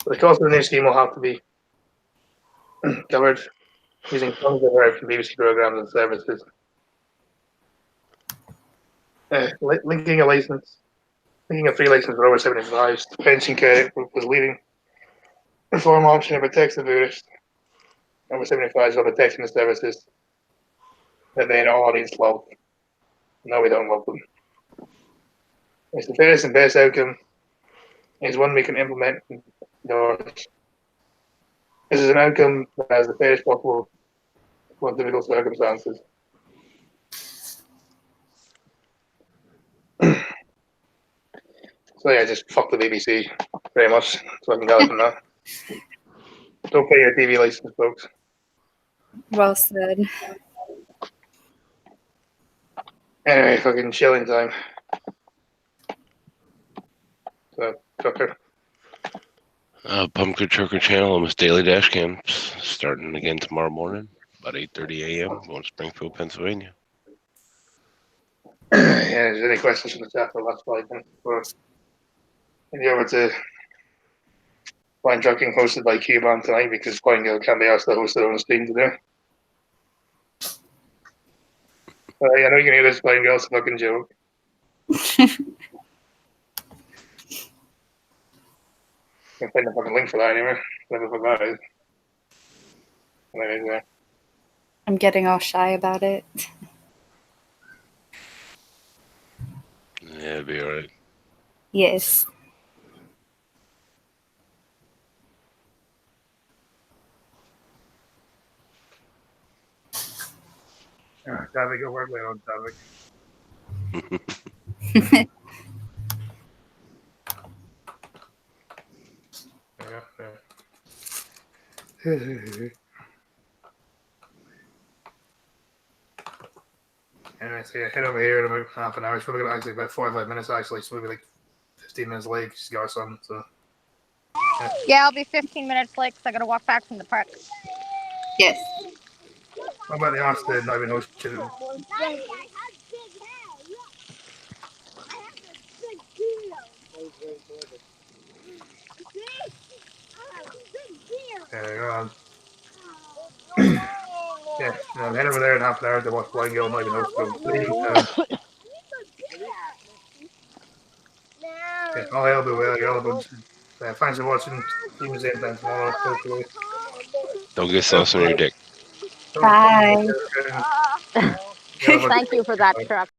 The cost of the new scheme will have to be covered using funds derived from BBC programmes and services. Linking a free license for over 75s to pension credit was leading reform option that protects the Buddhist over 75s while protecting the services that they and all audience love. No, we don't love them. It's the fairest and best outcome. It's one we can implement and endorse. This is an outcome that has the fairest possible for difficult circumstances. So yeah, just fuck the BBC, very much. So I can gather from that. Don't pay your TV license, folks. Well said. Anyway, fucking chilling time. So, Tucker. Pumpkin Trucker Channel, almost daily dash camps, starting again tomorrow morning, about 8:30 a.m. going to Springfield, Pennsylvania. Yeah, is there any questions from the chat for the last 5 minutes before maybe over to Blind Trucking hosted by Cuban tonight because Blind Girl can't be asked to host their own stream today. I know you can hear this, Blind Girl, it's a fucking joke. I can find the fucking link for that anyway. Whatever the fuck that is. Anyways, I'm getting all shy about it. Yeah, it'll be alright. Yes. David, go work later on, David. Anyway, so yeah, head over here in about half an hour. It's probably actually about 45 minutes actually, so maybe like 15 minutes late. She's got something, so. Yeah, I'll be 15 minutes late because I got to walk back from the park. Yes. How about the Austin? I've been hosting. Yeah, head over there in half an hour to watch Blind Girl. Not even hosting. Yeah, all hell be well. You're all about. Thanks for watching. See you same time tomorrow. Don't get sauce on your dick. Bye. Thank you for that, Truck.